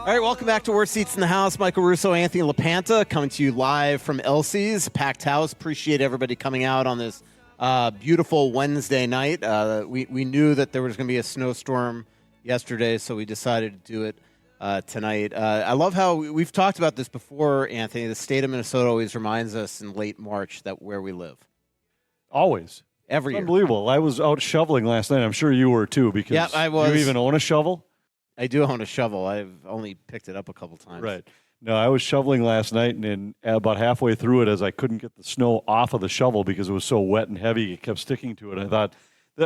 All right, welcome back to Worst Seats in the House. Michael Russo, Anthony LaPanta, coming to you live from Elsie's packed house. Appreciate everybody coming out on this beautiful Wednesday night. We knew that there was going to be a snowstorm yesterday, so we decided to do it tonight. I love how we've talked about this before, Anthony. The state of Minnesota always reminds us in late March that where we live. Always. Every year. Unbelievable. I was out shoveling last night. I'm sure you were too, because yeah, I was. Do you even own a shovel? I do own a shovel. I've only picked it up a couple times. Right. No, I was shoveling last night, and then about halfway through it, as I couldn't get the snow off of the shovel because it was so wet and heavy, it kept sticking to it. I thought,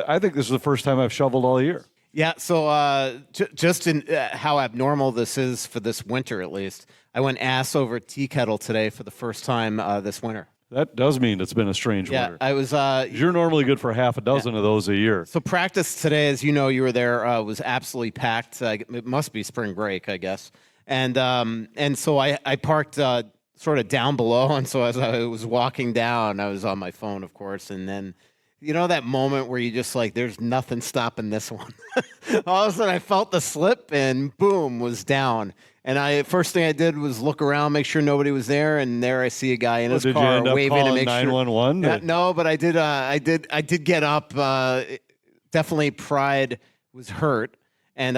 I think this is the first time I've shoveled all year. Yeah, so just in how abnormal this is for this winter, at least, I went ass over tea kettle today for the first time this winter. That does mean it's been a strange winter. Yeah, I was. You're normally good for half a dozen of those a year. So practice today, as you know, you were there, was absolutely packed. It must be spring break, I guess. And so I parked sort of down below, and so as I was walking down, I was on my phone, of course, and then. You know that moment where you just like, there's nothing stopping this one. All of a sudden, I felt the slip, and boom, was down. And first thing I did was look around, make sure nobody was there, and there I see a guy in his car did you end up waving to make 911? sure. No, but I did get up. Definitely, pride was hurt, and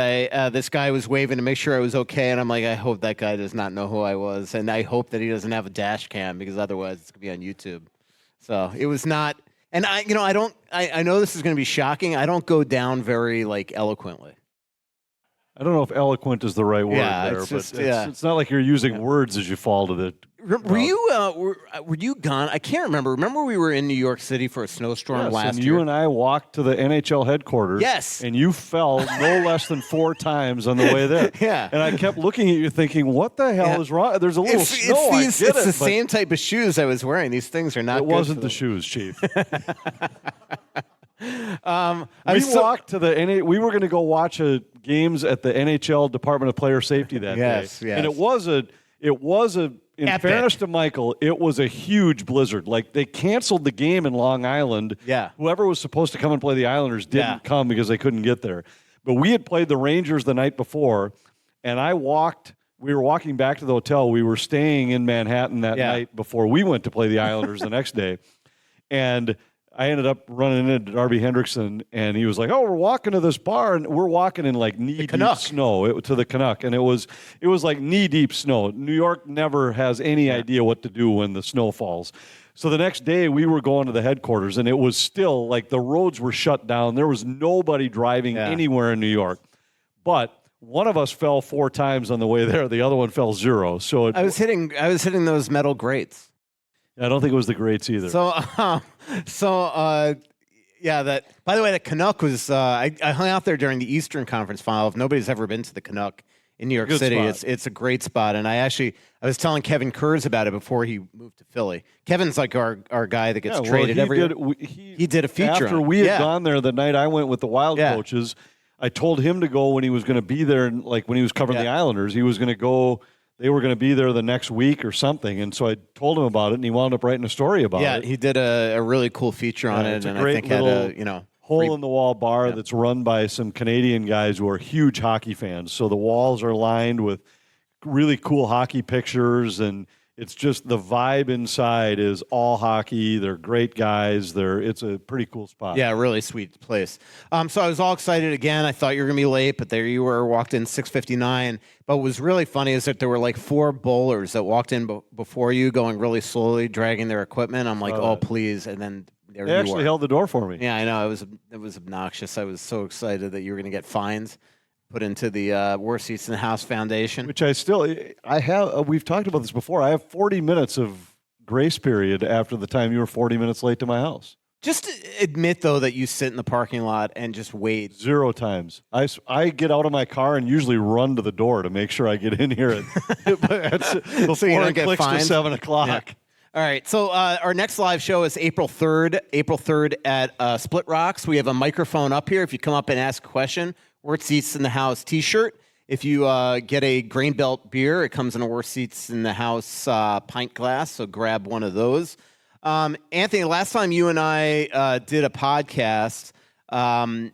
this guy was waving to make sure I was okay. And I'm like, I hope that guy does not know who I was, and I hope that he doesn't have a dash cam, because otherwise it's gonna be on YouTube. So it was not. And I know this is going to be shocking. I don't go down very eloquently. I don't know if eloquent is the right word there, but it's not like you're using words as you fall to the. Were you gone? I can't remember. Remember we were in New York City for a snowstorm last and year? You and I walked to the NHL headquarters. Yes. And you fell no less than 4 times on the way there. Yeah. And I kept looking at you thinking, what the hell is wrong? There's a little snow. It's the same type of shoes I was wearing. These things are not good. It wasn't the shoes, Chief. We were going to go watch games at the NHL Department of Player Safety that day. Yes. And it was in epic. Fairness to Michael, it was a huge blizzard. Like, they canceled the game in Long Island. Yeah. Whoever was supposed to come and play the Islanders didn't come because they couldn't get there. But we had played the Rangers the night before, and we were walking back to the hotel. We were staying in Manhattan that night before we went to play the Islanders the next day. And I ended up running into Darby Hendrickson, and he was like, "Oh, we're walking to this bar, and we're walking in like knee-deep snow to the Canuck." And it was like knee-deep snow. New York never has any idea what to do when the snow falls. So the next day, we were going to the headquarters, and it was still like the roads were shut down. There was nobody driving anywhere in New York. But one of us fell 4 times on the way there. The other one fell 0. So I was hitting those metal grates. I don't think it was the greats either. That. By the way, the Canuck was. I hung out there during the Eastern Conference Final. If nobody's ever been to the Canuck in New York City, it's a great spot. And I was telling Kevin Kurz about it before he moved to Philly. Kevin's like our guy that gets traded every year. He did a feature after we had gone there the night I went with the Wild coaches. I told him to go when he was going to be there, and like when he was covering the Islanders, he was going to go. They were going to be there the next week or something, and so I told him about it, and he wound up writing a story about it. Yeah, he did a really cool feature on it, and I think had a hole-in-the-wall bar that's run by some Canadian guys who are huge hockey fans. So the walls are lined with really cool hockey pictures, and it's just the vibe inside is all hockey. They're great guys. It's a pretty cool spot. Yeah, really sweet place. So I was all excited again. I thought you were going to be late, but there you were, walked in 6:59. But what was really funny is that there were like 4 bowlers that walked in before you, going really slowly, dragging their equipment. I'm like, oh, please. And then there you were. They actually held the door for me. Yeah, I know. It was obnoxious. I was so excited that you were going to get fines put into the Worst Seats in the House Foundation. Which I have. We've talked about this before. I have 40 minutes of grace period after the time you were 40 minutes late to my house. Just admit, though, that you sit in the parking lot and just wait. 0 times. I get out of my car and usually run to the door to make sure I get in here before so you don't get clicks fined? to 7 o'clock. Yeah. All right, so our next live show is April 3rd at Splitrocks. We have a microphone up here. If you come up and ask a question, Worst Seats in the House t-shirt. If you get a Grain Belt beer, it comes in a Worst Seats in the House pint glass, so grab one of those. Anthony, last time you and I did a podcast,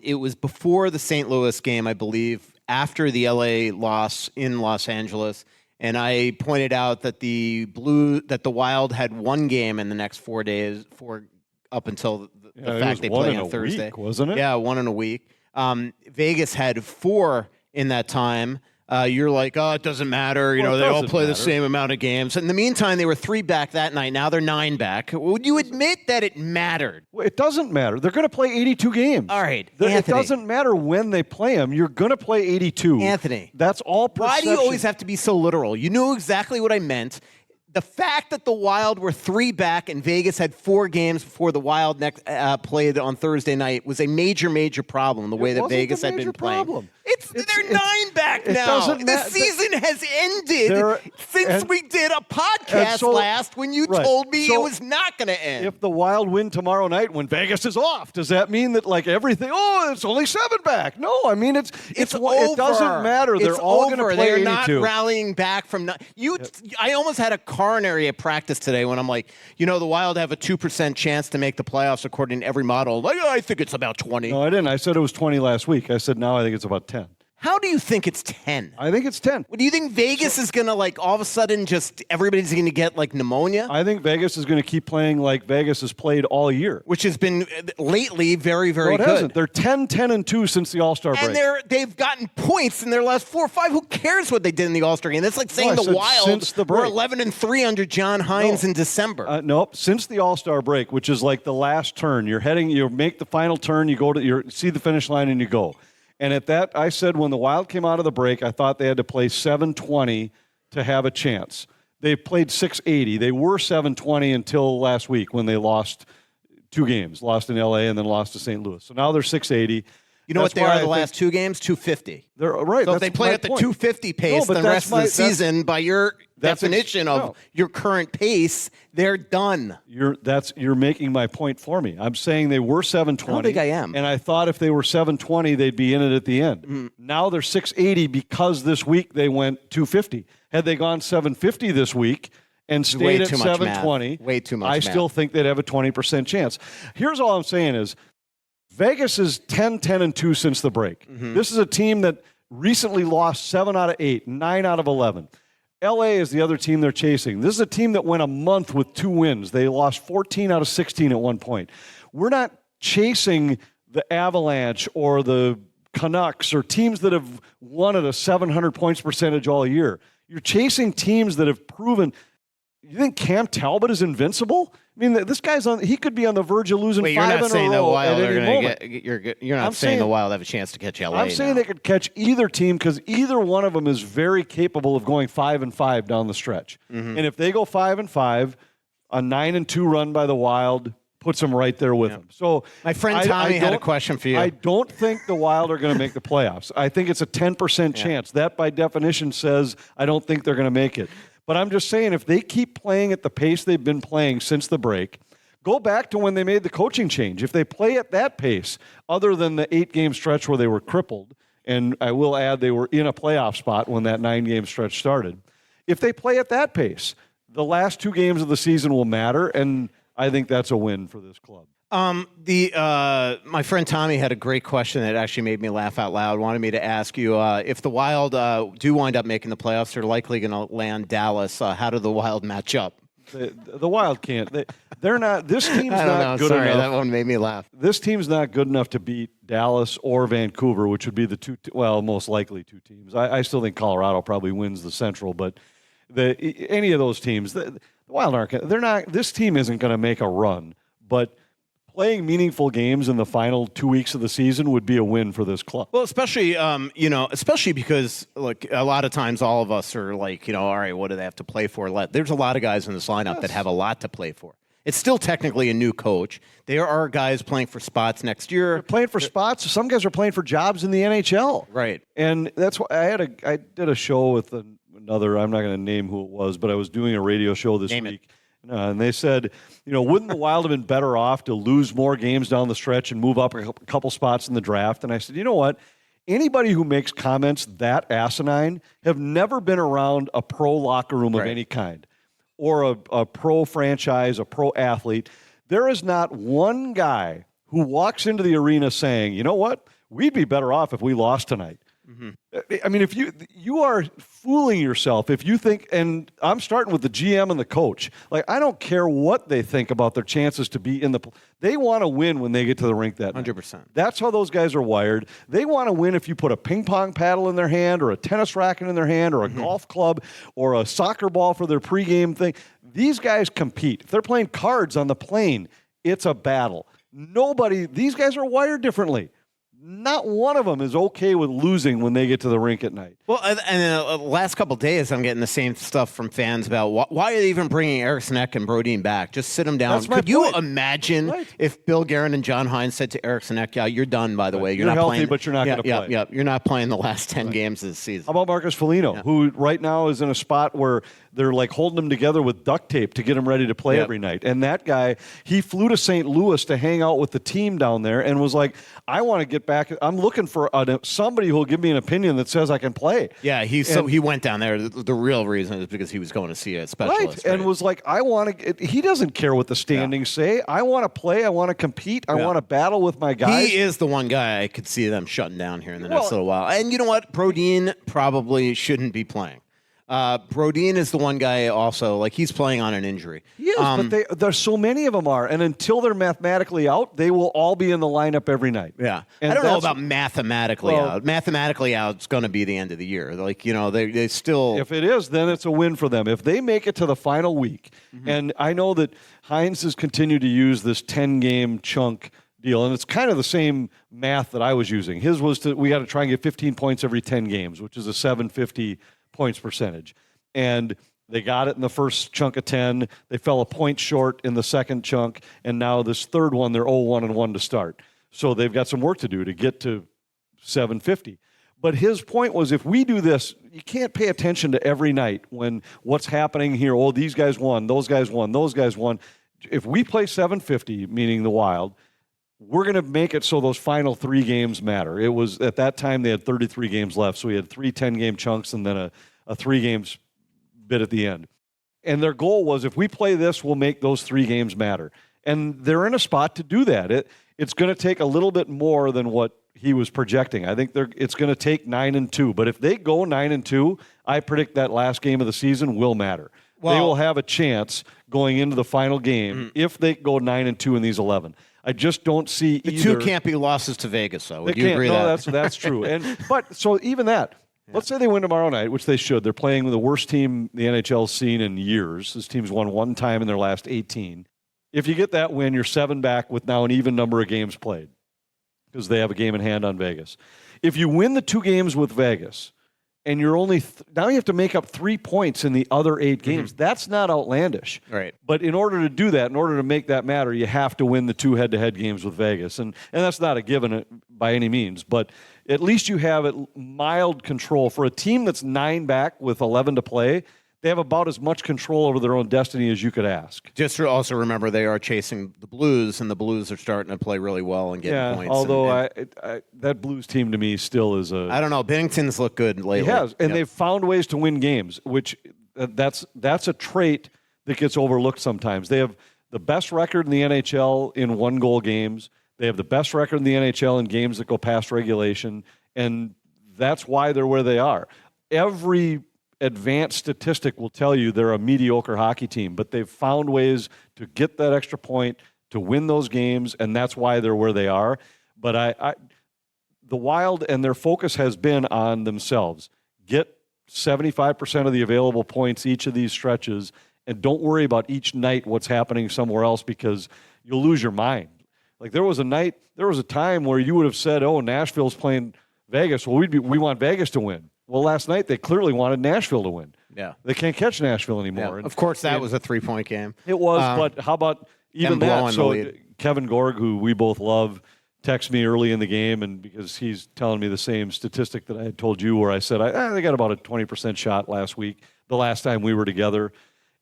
it was before the St. Louis game, I believe, after the LA loss in Los Angeles, and I pointed out that the Wild had one game in the next 4 days, up until the fact they play on Thursday, week, wasn't it? Yeah, one in a week. Vegas had 4 in that time. You're like, oh, it doesn't matter. They all play the same amount of games. In the meantime, they were 3 back that night. Now they're 9 back. Would you admit that it mattered? Well, it doesn't matter. They're going to play 82 games. All right, Anthony. It Anthony. doesn't matter when they play them. You're going to play 82. Anthony. That's all perception. Why do you always have to be so literal? You knew exactly what I meant. The fact that the Wild were 3 back and Vegas had 4 games before the Wild played on Thursday night was a major, major problem. The way that Vegas had been playing. They're 9 back now. The season has ended since we did a podcast last when you told me it was not going to end. If the Wild win tomorrow night when Vegas is off, does that mean that everything? Oh, it's only 7 back. No, I mean it's over. It doesn't matter. They're all going to play 82. They're not rallying back from I almost had a coronary at practice today when I'm like, the Wild have a 2% chance to make the playoffs according to every model. I think it's about 20. No, I didn't. I said it was 20 last week. I said now I think it's about 10. How do you think it's 10? I think it's 10. Do you think Vegas is going to, all of a sudden, just everybody's going to get, pneumonia? I think Vegas is going to keep playing like Vegas has played all year. Which has been, lately, very, very good. Hasn't. They're 10-10-2 since the All-Star break. And they've gotten points in their last 4 or 5. Who cares what they did in the All-Star game? That's like saying the Wild were 11-3 under John Hines in December. Nope. Since the All-Star break, which is like the last turn, you make the final turn, you see the finish line, and you go. And at that, I said when the Wild came out of the break, I thought they had to play 720 to have a chance. They played 680. They were 720 until last week when they lost 2 games, lost in L.A. and then lost to St. Louis. So now they're 680. You know what they are the last 2 games? 250. They're right. So if they play at the 250 pace the rest of the season, by your definition of your current pace, they're done. You're making my point for me. I'm saying they were 720. I don't think I am. And I thought if they were 720, they'd be in it at the end. Mm-hmm. Now they're 680 because this week they went 250. Had they gone 750 this week and stayed at 720, way too much. I still think they'd have a 20% chance. Here's all I'm saying is Vegas is 10-10-2 since the break. Mm-hmm. This is a team that recently lost 7 out of 8, 9 out of 11. LA is the other team they're chasing. This is a team that went a month with 2 wins. They lost 14 out of 16 at one point. We're not chasing the Avalanche or the Canucks or teams that have won at a 700 points percentage all year. You're chasing teams that have proven. You think Cam Talbot is invincible? I mean, this guy's he could be on the verge of losing 5 in a row. You're not saying the Wild at any moment. You're not saying the Wild have a chance to catch LA. I'm saying they could catch either team because either one of them is very capable of going 5-5 down the stretch. Mm-hmm. And if they go 5-5, a 9-2 run by the Wild puts them right there with them. So my friend Tommy had a question for you. I don't think the Wild are going to make the playoffs. I think it's a 10% chance. That by definition says I don't think they're going to make it. But I'm just saying, if they keep playing at the pace they've been playing since the break, go back to when they made the coaching change. If they play at that pace, other than the 8-game stretch where they were crippled, and I will add they were in a playoff spot when that 9-game stretch started. If they play at that pace, the last 2 games of the season will matter, and I think that's a win for this club. My friend Tommy had a great question that actually made me laugh out loud. Wanted me to ask you if the Wild do wind up making the playoffs, they're likely going to land Dallas. How do the Wild match up? The Wild can't. They're not. This team's not good enough. That one made me laugh. This team's not good enough to beat Dallas or Vancouver, which would be the most likely 2 teams. I still think Colorado probably wins the Central, but any of those teams, the Wild aren't. They're not. This team isn't going to make a run, but playing meaningful games in the final 2 weeks of the season would be a win for this club. Well, especially because look, a lot of times all of us are like, all right, what do they have to play for? There's a lot of guys in this lineup that have a lot to play for. It's still technically a new coach. There are guys playing for spots next year. They're playing for spots. Some guys are playing for jobs in the NHL. Right. And that's why I did a show with another. I'm not going to name who it was, but I was doing a radio show this week. And they said, wouldn't the Wild have been better off to lose more games down the stretch and move up a couple spots in the draft? And I said, you know what? Anybody who makes comments that asinine have never been around a pro locker room of any kind or a pro franchise, a pro athlete. There is not one guy who walks into the arena saying, you know what? We'd be better off if we lost tonight. I mean, if you are fooling yourself if you think, and I'm starting with the GM and the coach. Like, I don't care what they think about their chances to be in they want to win when they get to the rink that 100%. night. That's how those guys are wired. They want to win if you put a ping pong paddle in their hand or a tennis racket in their hand or a golf club or a soccer ball for their pregame thing. These guys compete. If they're playing cards on the plane, it's a battle. These guys are wired differently. Not one of them is okay with losing when they get to the rink at night. Well, and the last couple of days, I'm getting the same stuff from fans about why are they even bringing Eriksson Ek and Brodin back? Just sit them down. Could you imagine if Bill Guerin and John Hines said to Eriksson Ek, yeah, you're done, by the way. You're not healthy, playing, but you're not going to play. Yeah, you're not playing the last 10 games of the season. How about Marcus Foligno, who right now is in a spot where they're like holding him together with duct tape to get him ready to play every night. And that guy, he flew to St. Louis to hang out with the team down there and was like, I want to get back. I'm looking for somebody who will give me an opinion that says I can play. Yeah, he went down there. The real reason is because he was going to see a specialist. Right, and was like, I want to. He doesn't care what the standings say. I want to play. I want to compete. I want to battle with my guys. He is the one guy I could see them shutting down here in the next little while. And you know what? Brodin probably shouldn't be playing. Brodin is the one guy also, like, he's playing on an injury. He is, but there's so many of them are. And until they're mathematically out, they will all be in the lineup every night. Yeah. And I don't know about mathematically out. Mathematically out, it's going to be the end of the year. Like, you know, they still. If it is, then it's a win for them. If they make it to the final week, and I know that Hines has continued to use this 10-game chunk deal, and it's kind of the same math that I was using. His was we got to try and get 15 points every 10 games, which is a 750 points percentage. And they got it in the first chunk of 10. They fell a point short in the second chunk. And now this third one, they're 0-1-1 to start. So they've got some work to do to get to 750. But his point was, if we do this, you can't pay attention to every night when what's happening here. Oh, these guys won, those guys won, those guys won. If we play 750, meaning the Wild, we're going to make it so those final 3 games matter. It was, at that time, they had 33 games left, so we had 3 10-game chunks and then a 3 games bit at the end. And their goal was, if we play this, we'll make those 3 games matter. And they're in a spot to do that. It's going to take a little bit more than what he was projecting. I think it's going to take 9-2. But if they go 9-2, I predict that last game of the season will matter. Well, they will have a chance going into the final game if they go 9-2 in these 11. I just don't see the either. 2 can't be losses to Vegas, though. Would you agree that? No, that's true. But so even that, let's say they win tomorrow night, which they should. They're playing with the worst team the NHL's seen in years. This team's won 1 time in their last 18. If you get that win, you're 7 back with now an even number of games played because they have a game in hand on Vegas. If you win the 2 games with Vegas, and you're only now you have to make up 3 points in the other 8 games. That's not outlandish. Right. But in order to do that, in order to make that matter, you have to win the 2 head-to-head games with Vegas. And that's not a given by any means. But at least you have mild control. For a team that's 9 back with 11 to play, they have about as much control over their own destiny as you could ask. Just to also remember, they are chasing the Blues, and the Blues are starting to play really well and getting points. Although that Blues team to me still is a. I don't know. Binnington's looked good lately. He has, and they've found ways to win games, which that's a trait that gets overlooked sometimes. They have the best record in the NHL in 1-goal games. They have the best record in the NHL in games that go past regulation, and that's why they're where they are. Every advanced statistic will tell you they're a mediocre hockey team, but they've found ways to get that extra point, to win those games, and that's why they're where they are. But the Wild, and their focus has been on themselves. Get 75% of the available points each of these stretches, and don't worry about each night what's happening somewhere else, because you'll lose your mind. Like there was a time where you would have said, oh, Nashville's playing Vegas. Well, we want Vegas to win. Well, last night they clearly wanted Nashville to win. Yeah. They can't catch Nashville anymore. Yeah. Of course, that was a 3-point game. It was, but how about even that? So Kevin Gorg, who we both love, texted me early in the game, and because he's telling me the same statistic that I had told you, where I said, they got about a 20% shot last week, the last time we were together.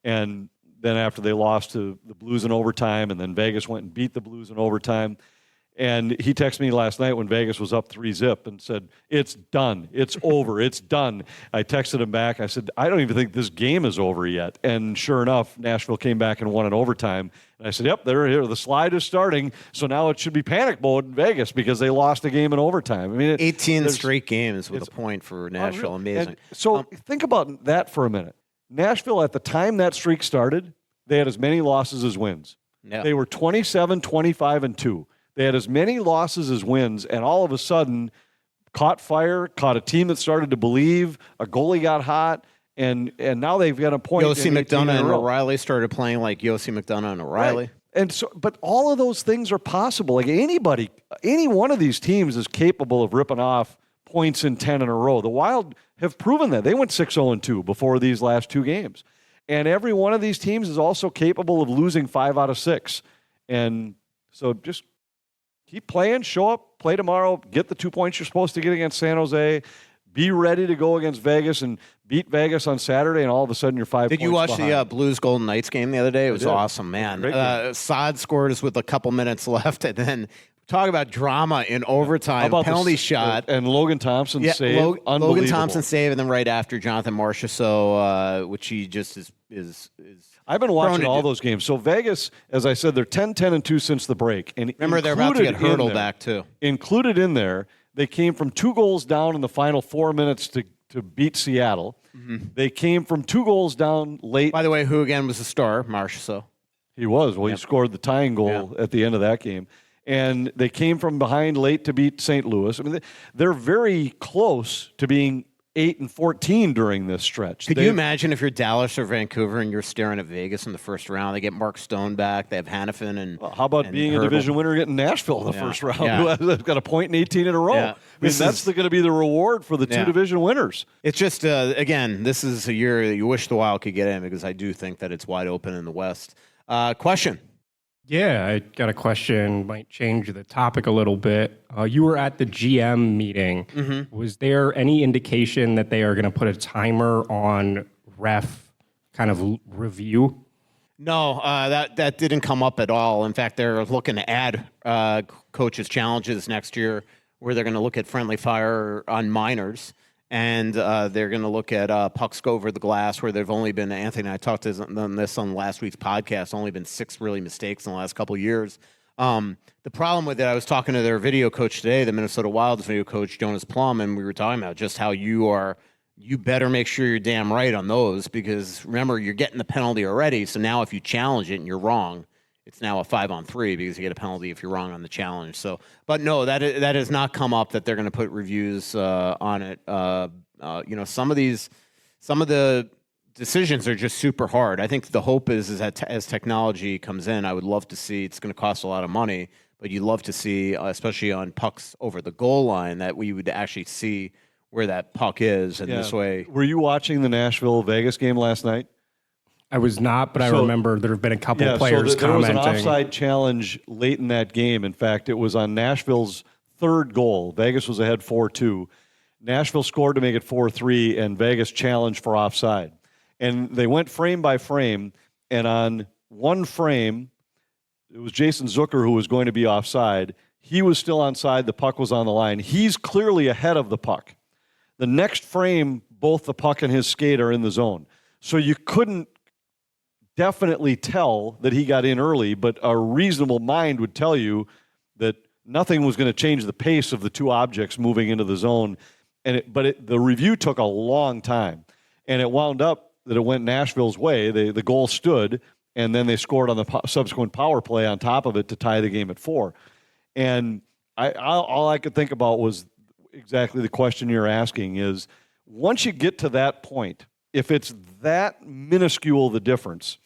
And then after they lost to the Blues in overtime, and then Vegas went and beat the Blues in overtime. And he texted me last night when Vegas was up 3-0 and said, it's done. It's over. It's done. I texted him back. I said, I don't even think this game is over yet. And sure enough, Nashville came back and won in overtime. And I said, yep, they're here. The slide is starting. So now it should be panic mode in Vegas because they lost a game in overtime. I mean, 18 straight games with a point for Nashville. Amazing. So think about that for a minute. Nashville, at the time that streak started, they had as many losses as wins. Yeah. They were 27, 25, and 2. They had as many losses as wins, and all of a sudden caught fire, caught a team that started to believe, a goalie got hot, and now they've got a point. Yossi McDonough and O'Reilly started playing like Yossi McDonough and O'Reilly. Right. And so, but all of those things are possible. Like anybody, any one of these teams is capable of ripping off points in 10 in a row. The Wild have proven that. They went 6-0-2 before these last 2 games. And every one of these teams is also capable of losing 5 out of 6. And so just keep playing, show up, play tomorrow, get the 2 points you're supposed to get against San Jose, be ready to go against Vegas and beat Vegas on Saturday, and all of a sudden you're 5 points Did you watch behind. the Blues Golden Knights game the other day? It was awesome, man. Saad scored us with a couple minutes left, and then talk about drama in overtime. Penalty shot. And Logan Thompson save. Logan Thompson save, and then right after Jonathan Marchessault, which he just is I've been watching all those games. So Vegas, as I said, they're 10-10-2 since the break. And remember, they're about to get hurdled back, too. Included in there, they came from 2 goals down in the final 4 minutes to beat Seattle. Mm-hmm. They came from 2 goals down late. By the way, who again was the star? Marchessault. He was. Well, he scored the tying goal at the end of that game. And they came from behind late to beat St. Louis. I mean, they're very close to being 8-14 during this stretch. Could you imagine if you're Dallas or Vancouver and you're staring at Vegas in the first round? They get Mark Stone back. They have Hanifin and how about being a division winner getting Nashville in the first round? Yeah. Who's got a point in 18 in a row? Yeah. I mean, that's going to be the reward for the 2 division winners. It's just, again, this is a year that you wish the Wild could get in because I do think that it's wide open in the West. Question. Yeah, I got a question. Might change the topic a little bit. You were at the GM meeting. Mm-hmm. Was there any indication that they are going to put a timer on ref kind of review? No, that didn't come up at all. In fact, they're looking to add coaches' challenges next year where they're going to look at friendly fire on minors. And they're going to look at pucks go over the glass, where there've only been, Anthony and I talked to this on last week's podcast, only been 6 really mistakes in the last couple of years. The problem with it, I was talking to their video coach today, the Minnesota Wild's video coach, Jonas Plum, and we were talking about just how you better make sure you're damn right on those, because remember, you're getting the penalty already, so now if you challenge it and you're wrong, it's now a 5-on-3 because you get a penalty if you're wrong on the challenge. So, but no, that has not come up that they're going to put reviews on it. Some of the decisions are just super hard. I think the hope is that as technology comes in, I would love to see. It's going to cost a lot of money, but you'd love to see, especially on pucks over the goal line, that we would actually see where that puck is. And this way, were you watching the Nashville-Vegas game last night? I was not, but I remember there have been a couple players commenting. There was an offside challenge late in that game. In fact, it was on Nashville's 3rd goal. Vegas was ahead 4-2. Nashville scored to make it 4-3, and Vegas challenged for offside. And they went frame by frame, and on one frame, it was Jason Zucker who was going to be offside. He was still onside. The puck was on the line. He's clearly ahead of the puck. The next frame, both the puck and his skate are in the zone. So you couldn't definitely tell that he got in early, but a reasonable mind would tell you that nothing was going to change the pace of the 2 objects moving into the zone. But the review took a long time, and it wound up that it went Nashville's way. The goal stood, and then they scored on the subsequent power play on top of it to tie the game at 4. And all I could think about was exactly the question you're asking is, once you get to that point, if it's that minuscule the difference,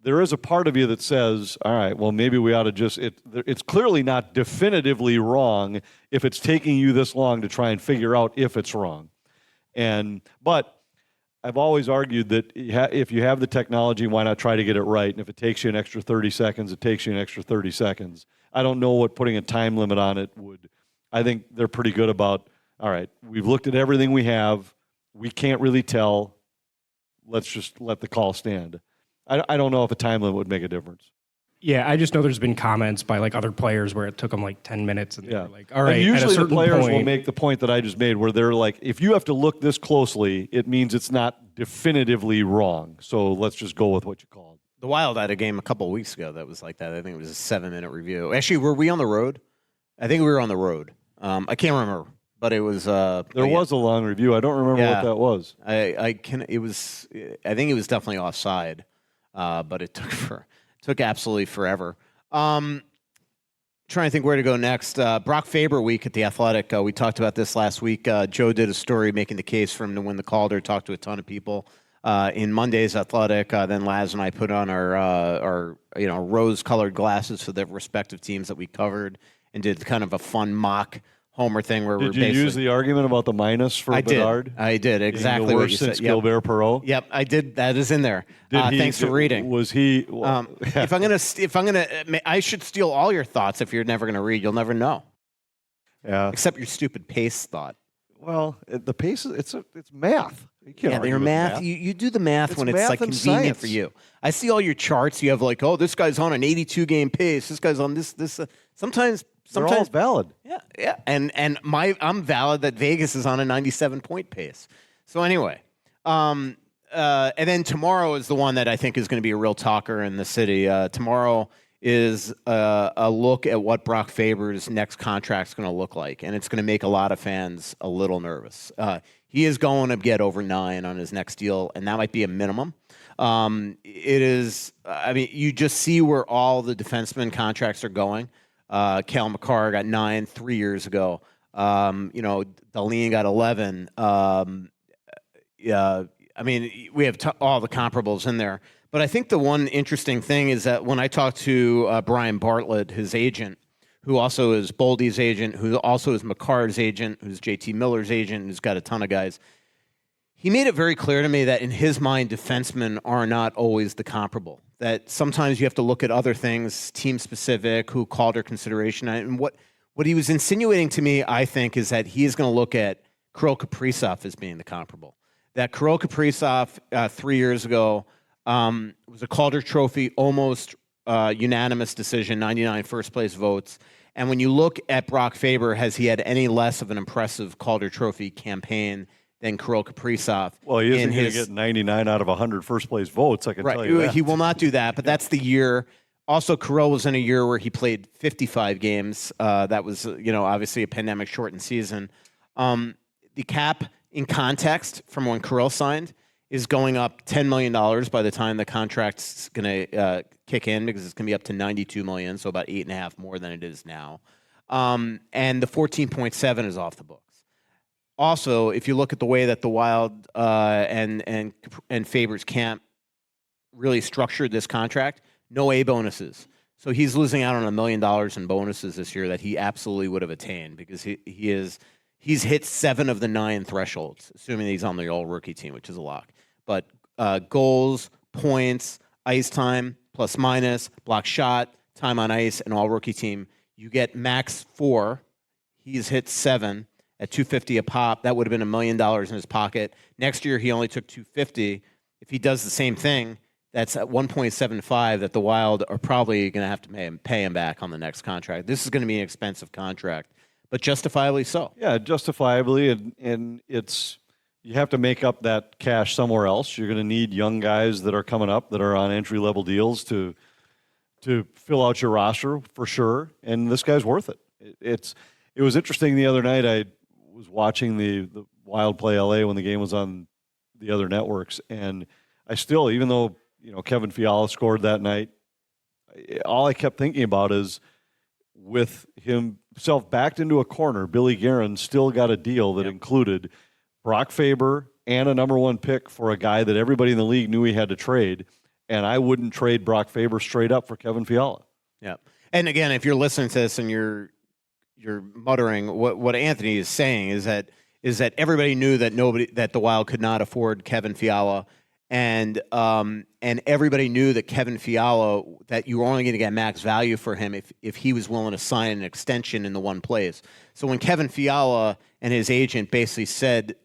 there is a part of you that says, all right, well, maybe we ought to just, it's clearly not definitively wrong if it's taking you this long to try and figure out if it's wrong. But I've always argued that if you have the technology, why not try to get it right? And if it takes you an extra 30 seconds, it takes you an extra 30 seconds. I don't know what putting a time limit on it would. I think they're pretty good about, all right, we've looked at everything we have. We can't really tell. Let's just let the call stand. I don't know if a time limit would make a difference. Yeah, I just know there's been comments by like other players where it took them like 10 minutes, and they were like, "All right." And usually the players will point, make the point that I just made, where they're like, "If you have to look this closely, it means it's not definitively wrong. So let's just go with what you called." The Wild had a game a couple of weeks ago that was like that. I think it was a 7-minute review. Actually, were we on the road? I think we were on the road. I can't remember, but it was. There was a long review. I don't remember what that was. I can. It was. I think it was definitely offside, but it took absolutely forever. Trying to think where to go next. Brock Faber week at the Athletic. We talked about this last week. Joe did a story making the case for him to win the Calder. Talked to a ton of people in Monday's Athletic. Then Laz and I put on our rose-colored glasses for the respective teams that we covered and did kind of a fun mock homer thing where Did you use the argument about the minus for Bedard? I did exactly what you said. Since Gilbert Perreault. Yep, I did. That is in there. Thanks for reading. Was he? I should steal all your thoughts. If you're never gonna read, you'll never know. Yeah. Except your stupid pace thought. Well, the pace it's math. You can't argue your with math. You do the math when it's like convenient science. for you. I see all your charts. You have like, oh, this guy's on an 82 game pace. This guy's on this. Sometimes they're all valid. Yeah. And I'm valid that Vegas is on a 97 point pace. So anyway, and then tomorrow is the one that I think is going to be a real talker in the city. Tomorrow is a look at what Brock Faber's next contract is going to look like, and it's going to make a lot of fans a little nervous. He is going to get over 9 on his next deal, and that might be a minimum. It is. I mean, you just see where all the defenseman contracts are going. Cale Makar got 9 3 years ago. Dahlin got 11. I mean, we have all the comparables in there. But I think the one interesting thing is that when I talked to Brian Bartlett, his agent, who also is Boldy's agent, who also is Makar's agent, who's JT Miller's agent, who's got a ton of guys, he made it very clear to me that in his mind, defensemen are not always the comparable. That sometimes you have to look at other things, team-specific, who called her consideration. And what he was insinuating to me, I think, is that he is going to look at Kirill Kaprizov as being the comparable. That Kirill Kaprizov 3 years ago was a Calder Trophy, almost unanimous decision, 99 first-place votes. And when you look at Brock Faber, has he had any less of an impressive Calder Trophy campaign than Kirill Kaprizov? Well, he isn't going to get 99 out of 100 first-place votes, I can tell you that. He will not do that, but that's the year. Also, Kirill was in a year where he played 55 games. That was, obviously a pandemic-shortened season. The cap, in context, from when Kirill signed, is going up $10 million by the time the contract's going to kick in, because it's going to be up to $92 million, so about 8.5 more than it is now. And the 14.7 is off the books. Also, if you look at the way that the Wild and Faber's camp really structured this contract, no A bonuses. So he's losing out on $1 million in bonuses this year that he absolutely would have attained, because he's hit 7 of the 9 thresholds, assuming he's on the all-rookie team, which is a lock. But goals, points, ice time, plus minus, block shot, time on ice, and all-rookie team, you get max 4. He's hit 7 at $250 a pop. That would have been $1 million in his pocket. Next year, he only took $250. If he does the same thing, that's at 1.75 that the Wild are probably going to have to pay him back on the next contract. This is going to be an expensive contract, but justifiably so. Yeah, justifiably, and it's you have to make up that cash somewhere else. You're going to need young guys that are coming up that are on entry-level deals to fill out your roster for sure, and this guy's worth it. It was interesting the other night. I was watching the Wild play LA when the game was on the other networks, and I still, even though Kevin Fiala scored that night, all I kept thinking about is, with himself backed into a corner, Billy Guerin still got a deal that included Brock Faber and a number 1 pick for a guy that everybody in the league knew he had to trade, and I wouldn't trade Brock Faber straight up for Kevin Fiala. Yeah, and again, if you're listening to this and you're muttering, what Anthony is saying is that everybody knew that the Wild could not afford Kevin Fiala. And everybody knew that Kevin Fiala, that you were only going to get max value for him if he was willing to sign an extension in the one place. So when Kevin Fiala and his agent basically said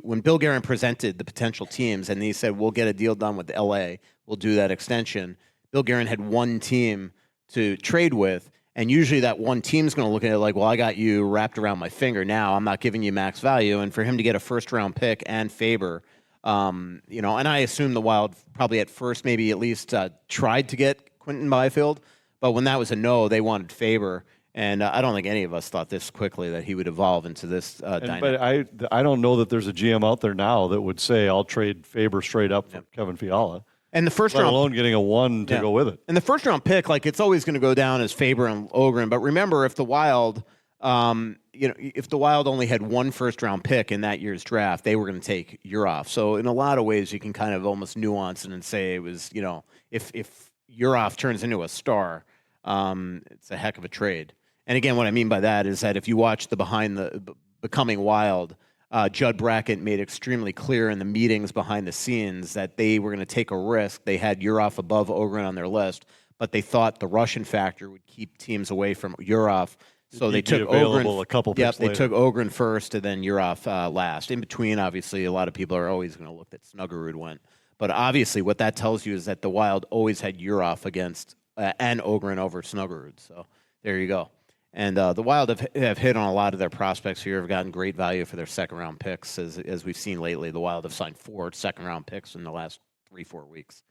when Bill Guerin presented the potential teams, and he said, we'll get a deal done with LA, we'll do that extension, Bill Guerin had one team to trade with. And usually that one team's going to look at it like, well, I got you wrapped around my finger now. I'm not giving you max value. And for him to get a first-round pick and Faber, and I assume the Wild probably at first maybe at least tried to get Quinton Byfield. But when that was a no, they wanted Faber. And I don't think any of us thought this quickly that he would evolve into this dynamic. But I don't know that there's a GM out there now that would say, I'll trade Faber straight up for Kevin Fiala. And the first let round, alone getting a 1 to go with it. And the first round pick, like it's always going to go down as Faber and Ogren. But remember, if the Wild, if the Wild only had one first round pick in that year's draft, they were going to take Urhoff. So in a lot of ways, you can kind of almost nuance it and say it was, if Urhoff turns into a star, it's a heck of a trade. And again, what I mean by that is that if you watch the Behind the Becoming Wild. Judd Brackett made extremely clear in the meetings behind the scenes that they were going to take a risk. They had Urhoff above Ogren on their list, but they thought the Russian factor would keep teams away from Urhoff. So they took Ogren. A couple picks they later. took Ogren first and then Urhoff last. In between, obviously, a lot of people are always going to look that Snuggerud went. But obviously, what that tells you is that the Wild always had Urhoff against and Ogren over Snuggerud. So there you go. And the Wild have hit on a lot of their prospects here, have gotten great value for their second-round picks. As we've seen lately, the Wild have signed 4 second-round picks in the last 3-4 weeks.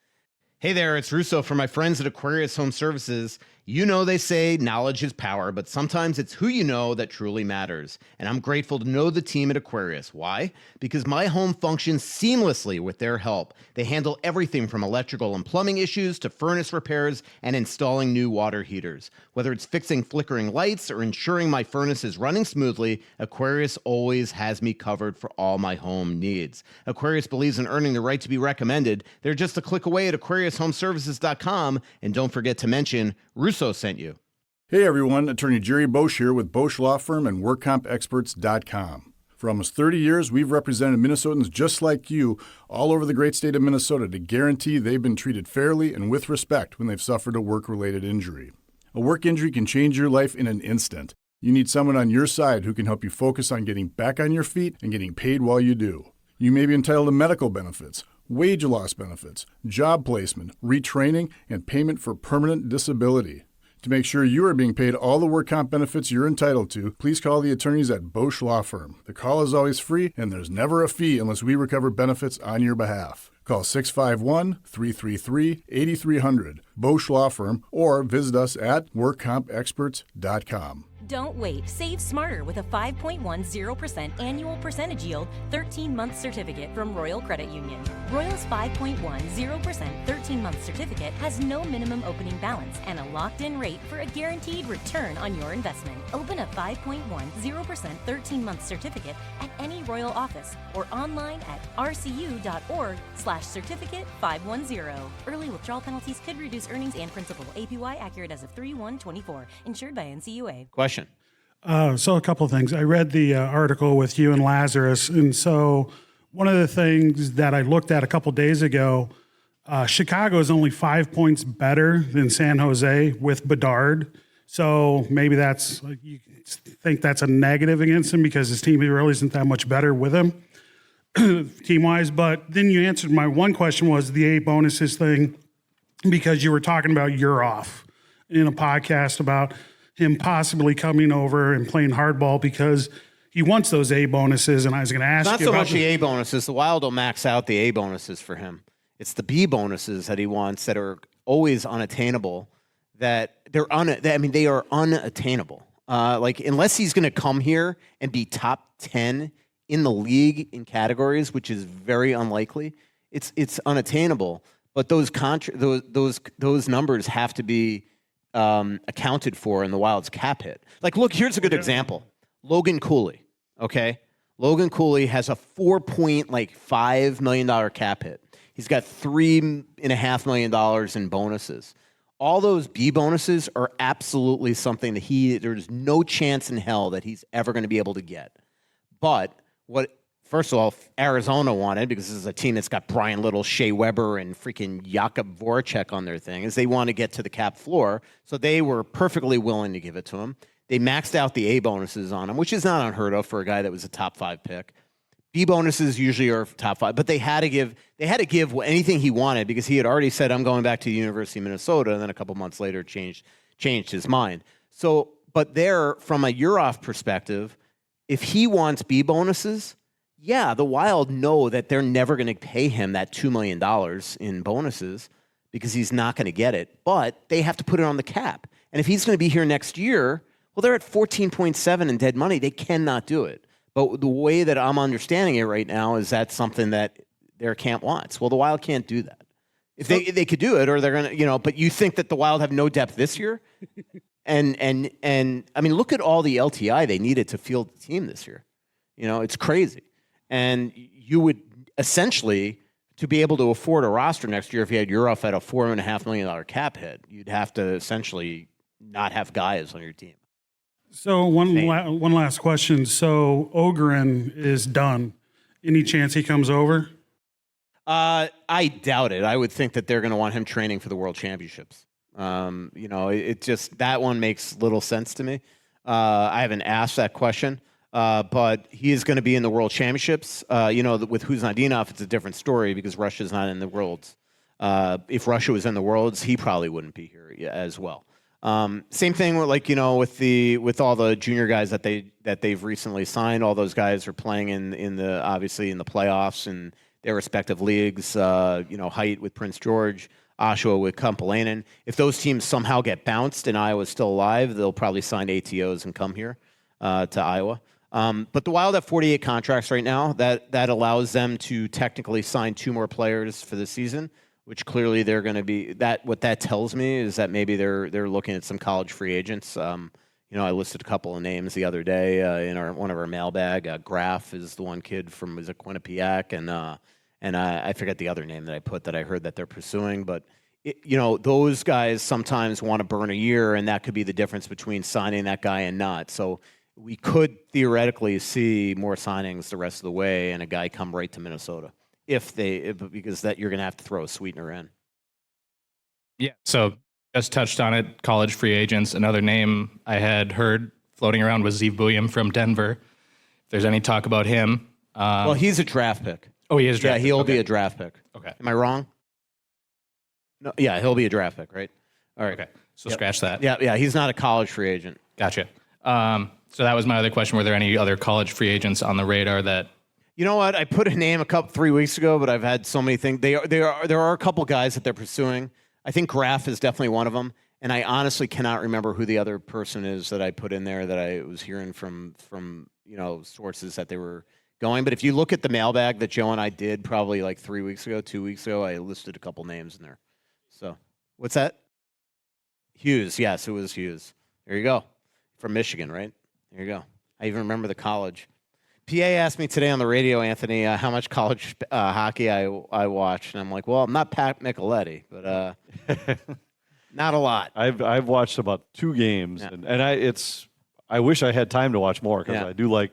Hey there, it's Russo from my friends at Aquarius Home Services. You know they say knowledge is power, but sometimes it's who you know that truly matters. And I'm grateful to know the team at Aquarius. Why? Because my home functions seamlessly with their help. They handle everything from electrical and plumbing issues to furnace repairs and installing new water heaters. Whether it's fixing flickering lights or ensuring my furnace is running smoothly, Aquarius always has me covered for all my home needs. Aquarius believes in earning the right to be recommended. They're just a click away at AquariusHomeservices.com. And don't forget to mention Russo sent you. Hey everyone, Attorney Jerry Bosch here with Bosch Law Firm and WorkCompExperts.com. For almost 30 years, we've represented Minnesotans just like you all over the great state of Minnesota to guarantee they've been treated fairly and with respect when they've suffered a work-related injury. A work injury can change your life in an instant. You need someone on your side who can help you focus on getting back on your feet and getting paid while you do. You may be entitled to medical benefits, wage loss benefits, job placement, retraining, and payment for permanent disability. To make sure you are being paid all the work comp benefits you're entitled to, please call the attorneys at Bosch Law Firm. The call is always free, and there's never a fee unless we recover benefits on your behalf. Call 651-333-8300, Bosch Law Firm, or visit us at WorkCompExperts.com. Don't wait. Save smarter with a 5.10% annual percentage yield 13-month certificate from Royal Credit Union. Royal's 5.10% 13-month certificate has no minimum opening balance and a locked-in rate for a guaranteed return on your investment. Open a 5.10% 13-month certificate at any Royal office or online at rcu.org/certificate 510. Early withdrawal penalties could reduce earnings and principal. APY accurate as of 3/1/24. Insured by NCUA. Question. So a couple of things. I read the article with you and Lazarus, and so one of the things that I looked at a couple days ago, Chicago is only 5 points better than San Jose with Bedard. So maybe that's, you think that's a negative against him because his team really isn't that much better with him team-wise. But then you answered my one question was the 8 bonuses thing because you were talking about Urhoff in a podcast about him possibly coming over and playing hardball because he wants those A bonuses. And I was going to ask you about... Not so much the A bonuses. The Wild will max out the A bonuses for him. It's the B bonuses that he wants that are always unattainable, that they are unattainable. Unless he's going to come here and be top 10 in the league in categories, which is very unlikely, it's unattainable. But those numbers have to be accounted for in the Wild's cap hit. Like, look, here's a good example. Logan Cooley, okay? Logan Cooley has a $4.5 million cap hit. He's got $3.5 million in bonuses. All those B bonuses are absolutely something that there's no chance in hell that he's ever going to be able to get. But first of all, Arizona wanted, because this is a team that's got Brian Little, Shea Weber, and freaking Jakub Voracek on their thing, is they want to get to the cap floor. So they were perfectly willing to give it to him. They maxed out the A bonuses on him, which is not unheard of for a guy that was a top 5 pick. B bonuses usually are top 5, but they had to give anything he wanted because he had already said, I'm going back to the University of Minnesota, and then a couple months later changed changed his mind. So, but there, from a Urov perspective, if he wants B bonuses, yeah, the Wild know that they're never going to pay him that $2 million in bonuses because he's not going to get it. But they have to put it on the cap. And if he's going to be here next year, well, they're at 14.7 in dead money. They cannot do it. But the way that I'm understanding it right now is that's something that their camp wants. Well, the Wild can't do that. If they could do it, or they're going to, but you think that the Wild have no depth this year? And I mean, look at all the LTI they needed to field the team this year. It's crazy. And you would essentially, to be able to afford a roster next year, if you had Urov at a $4.5 million cap hit, you'd have to essentially not have guys on your team. So one last question. So Ogren is done. Any chance he comes over? I doubt it. I would think that they're going to want him training for the World Championships. It just, that one makes little sense to me. I haven't asked that question. But he is going to be in the World Championships. With Huznadinov, it's a different story because Russia's not in the Worlds. If Russia was in the Worlds, he probably wouldn't be here as well. Same thing with all the junior guys that they've recently signed. All those guys are playing in the playoffs and their respective leagues. Height with Prince George, Oshawa with Kumpalainen. If those teams somehow get bounced and Iowa's still alive, they'll probably sign ATOs and come here to Iowa. But the Wild have 48 contracts right now. That allows them to technically sign 2 more players for the season, which clearly they're going to be. What that tells me is that maybe they're looking at some college free agents. I listed a couple of names the other day in one of our mailbag. Graf is the one kid from Quinnipiac, and I forget the other name that I put that I heard that they're pursuing. But those guys sometimes want to burn a year, and that could be the difference between signing that guy and not. So we could theoretically see more signings the rest of the way, and a guy come right to Minnesota because you're going to have to throw a sweetener in. Yeah. So just touched on it. College free agents. Another name I had heard floating around was Zeev Buium from Denver. If there's any talk about him, well, he's a draft pick. Oh, he is. Yeah, he'll be a draft pick. Okay. Am I wrong? No. Yeah, he'll be a draft pick, right? All right. Okay. So scratch that. Yeah. He's not a college free agent. Gotcha. So that was my other question. Were there any other college free agents on the radar that? You know what? I put a name 3 weeks ago, but I've had so many things. There are a couple guys that they're pursuing. I think Graf is definitely one of them, and I honestly cannot remember who the other person is that I put in there that I was hearing from sources that they were going. But if you look at the mailbag that Joe and I did probably 2 weeks ago, I listed a couple names in there. So what's that? Hughes. Yes, it was Hughes. There you go. From Michigan, right? There you go. I even remember the college. PA asked me today on the radio, Anthony, how much college hockey I watch, and I'm like, well, I'm not Pat Micheletti, but not a lot. I've watched about 2 games, Yeah. and I wish I had time to watch more because Yeah.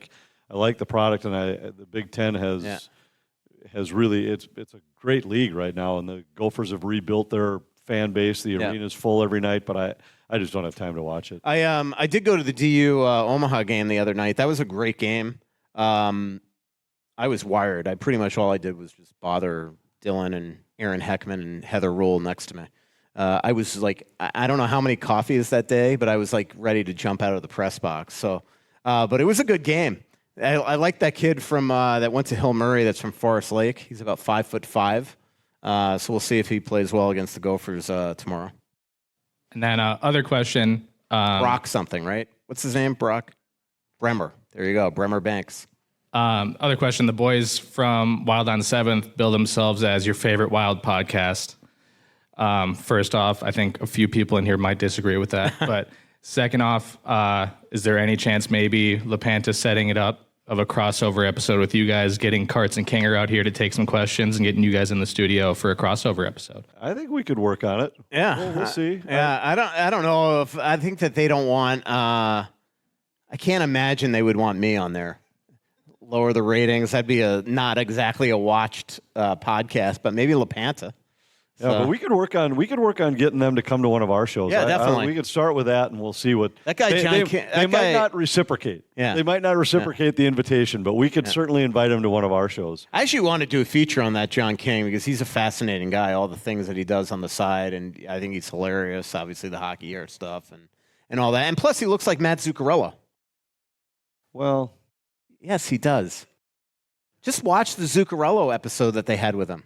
I like the product, and the Big Ten has really it's a great league right now, and the Gophers have rebuilt their fan base. The arena's full every night, but I just don't have time to watch it. I did go to the DU Omaha game the other night. That was a great game. I was wired. Pretty much all I did was just bother Dylan and Aaron Heckman and Heather Rule next to me. I was I don't know how many coffees that day, but I was ready to jump out of the press box. So, but it was a good game. I like that kid from that went to Hill Murray. That's from Forest Lake. He's about 5'5". So we'll see if he plays well against the Gophers tomorrow. And then other question. Brock something, right? What's his name? Brock Bremer. There you go. Bremer Banks. Other question. The boys from Wild on 7th bill themselves as your favorite Wild podcast. First off, I think a few people in here might disagree with that. But second off, is there any chance maybe LaPanta setting it up of a crossover episode with you guys, getting Karts and Kinger out here to take some questions and getting you guys in the studio for a crossover episode? I think we could work on it. Yeah. We'll see. Yeah, I don't know if I think that they don't want I can't imagine they would want me on there. Lower the ratings. That'd be not exactly a watched podcast, but maybe LaPanta. Yeah, but we could work on getting them to come to one of our shows. Yeah, definitely. We could start with that, and we'll see what that guy they might not reciprocate. Yeah, they might not reciprocate the invitation, but we could certainly invite him to one of our shows. I actually want to do a feature on that John King because he's a fascinating guy. All the things that he does on the side, and I think he's hilarious. Obviously, the hockey art stuff and all that, and plus he looks like Matt Zuccarello. Well, yes, he does. Just watch the Zuccarello episode that they had with him.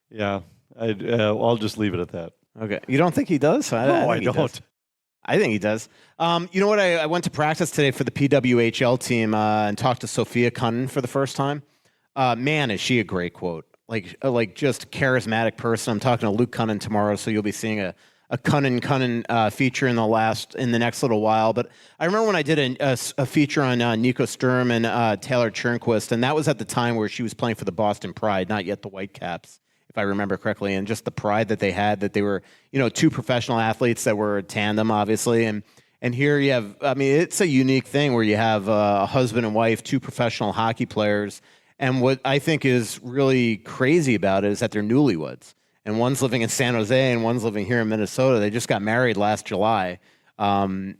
Yeah. I'll just leave it at that. Okay. You don't think he does? I don't. I think he does. You know what? I went to practice today for the PWHL team and talked to Sophia Cunnin for the first time. Man, is she a great quote. Like just charismatic person. I'm talking to Luke Cunnin tomorrow, so you'll be seeing a Cunnin feature in the next little while. But I remember when I did a feature on Nico Sturm and Taylor Turnquist, and that was at the time where she was playing for the Boston Pride, not yet the Whitecaps, if I remember correctly, and just the pride that they had, that they were, two professional athletes that were a tandem, obviously. And here you have, it's a unique thing where you have a husband and wife, two professional hockey players. And what I think is really crazy about it is that they're newlyweds. And one's living in San Jose and one's living here in Minnesota. They just got married last July. Apparently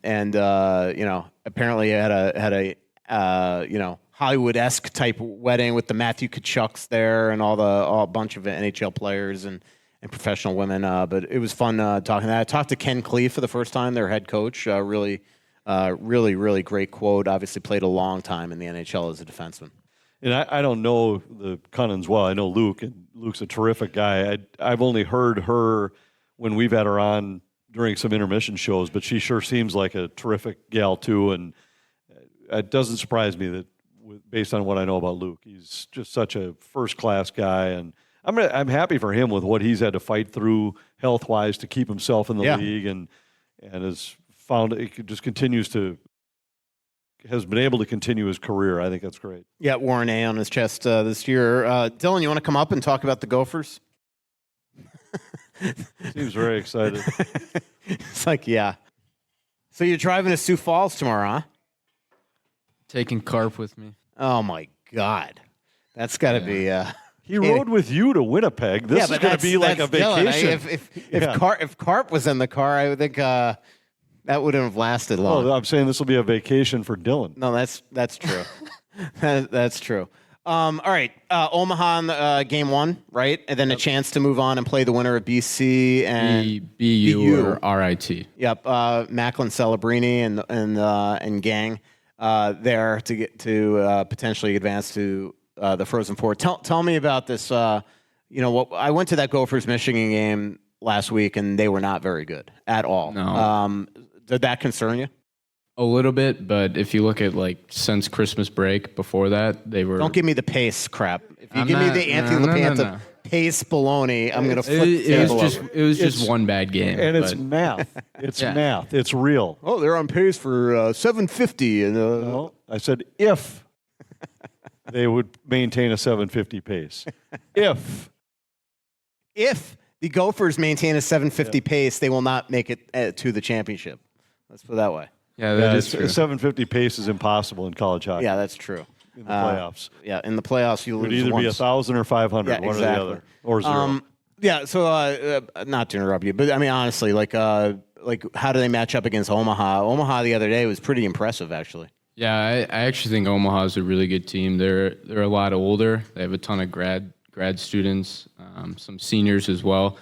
had a Hollywood-esque type wedding with the Matthew Tkachuk's there and a bunch of NHL players and professional women. But it was fun talking to that. I talked to Ken Klee for the first time, their head coach. Really great quote. Obviously played a long time in the NHL as a defenseman. And I don't know the Cunnins well. I know Luke, and Luke's a terrific guy. I've only heard her when we've had her on during some intermission shows, but she sure seems like a terrific gal too. And it doesn't surprise me that, based on what I know about Luke, he's just such a first-class guy, and I'm happy for him with what he's had to fight through health-wise to keep himself in the league, and has found it just has been able to continue his career. I think that's great. Yeah, Warren A on his chest this year. Dylan, you want to come up and talk about the Gophers? Seems very excited. It's like, yeah. So you're driving to Sioux Falls tomorrow, huh? Taking Carp with me. Oh, my God. That's got to be... he rode with you to Winnipeg. This is going to be like a vacation. Dylan, if Carp was in the car, I would think that wouldn't have lasted long. Oh, I'm saying this will be a vacation for Dylan. No, that's true. That's true. All right. Omaha game one, right? And then a chance to move on and play the winner of BC and BU or RIT. Yep. Macklin Celebrini and gang there to get to potentially advance to the Frozen Four. Tell me about this. I went to that Gophers Michigan game last week, and they were not very good at all. No. Did that concern you? A little bit, but if you look at since Christmas break, before that, they were... Don't give me the pace crap. If you give me the Anthony LaPanta pace baloney, I'm going to flip the table over. It was just one bad game. And it's math. It's math. It's real. Oh, they're on pace for 750. No, I said if they would maintain a 750 pace. If the Gophers maintain a 750 pace, they will not make it to the championship. Let's put it that way. Yeah, that is true. A 750 pace is impossible in college hockey. Yeah, that's true. In the playoffs. In the playoffs, you lose It would either be 1,000 or 500, one or the other, or zero. So not to interrupt you, but honestly, how do they match up against Omaha? Omaha the other day was pretty impressive, actually. Yeah, I actually think Omaha is a really good team. They're a lot older. They have a ton of grad students, some seniors as well.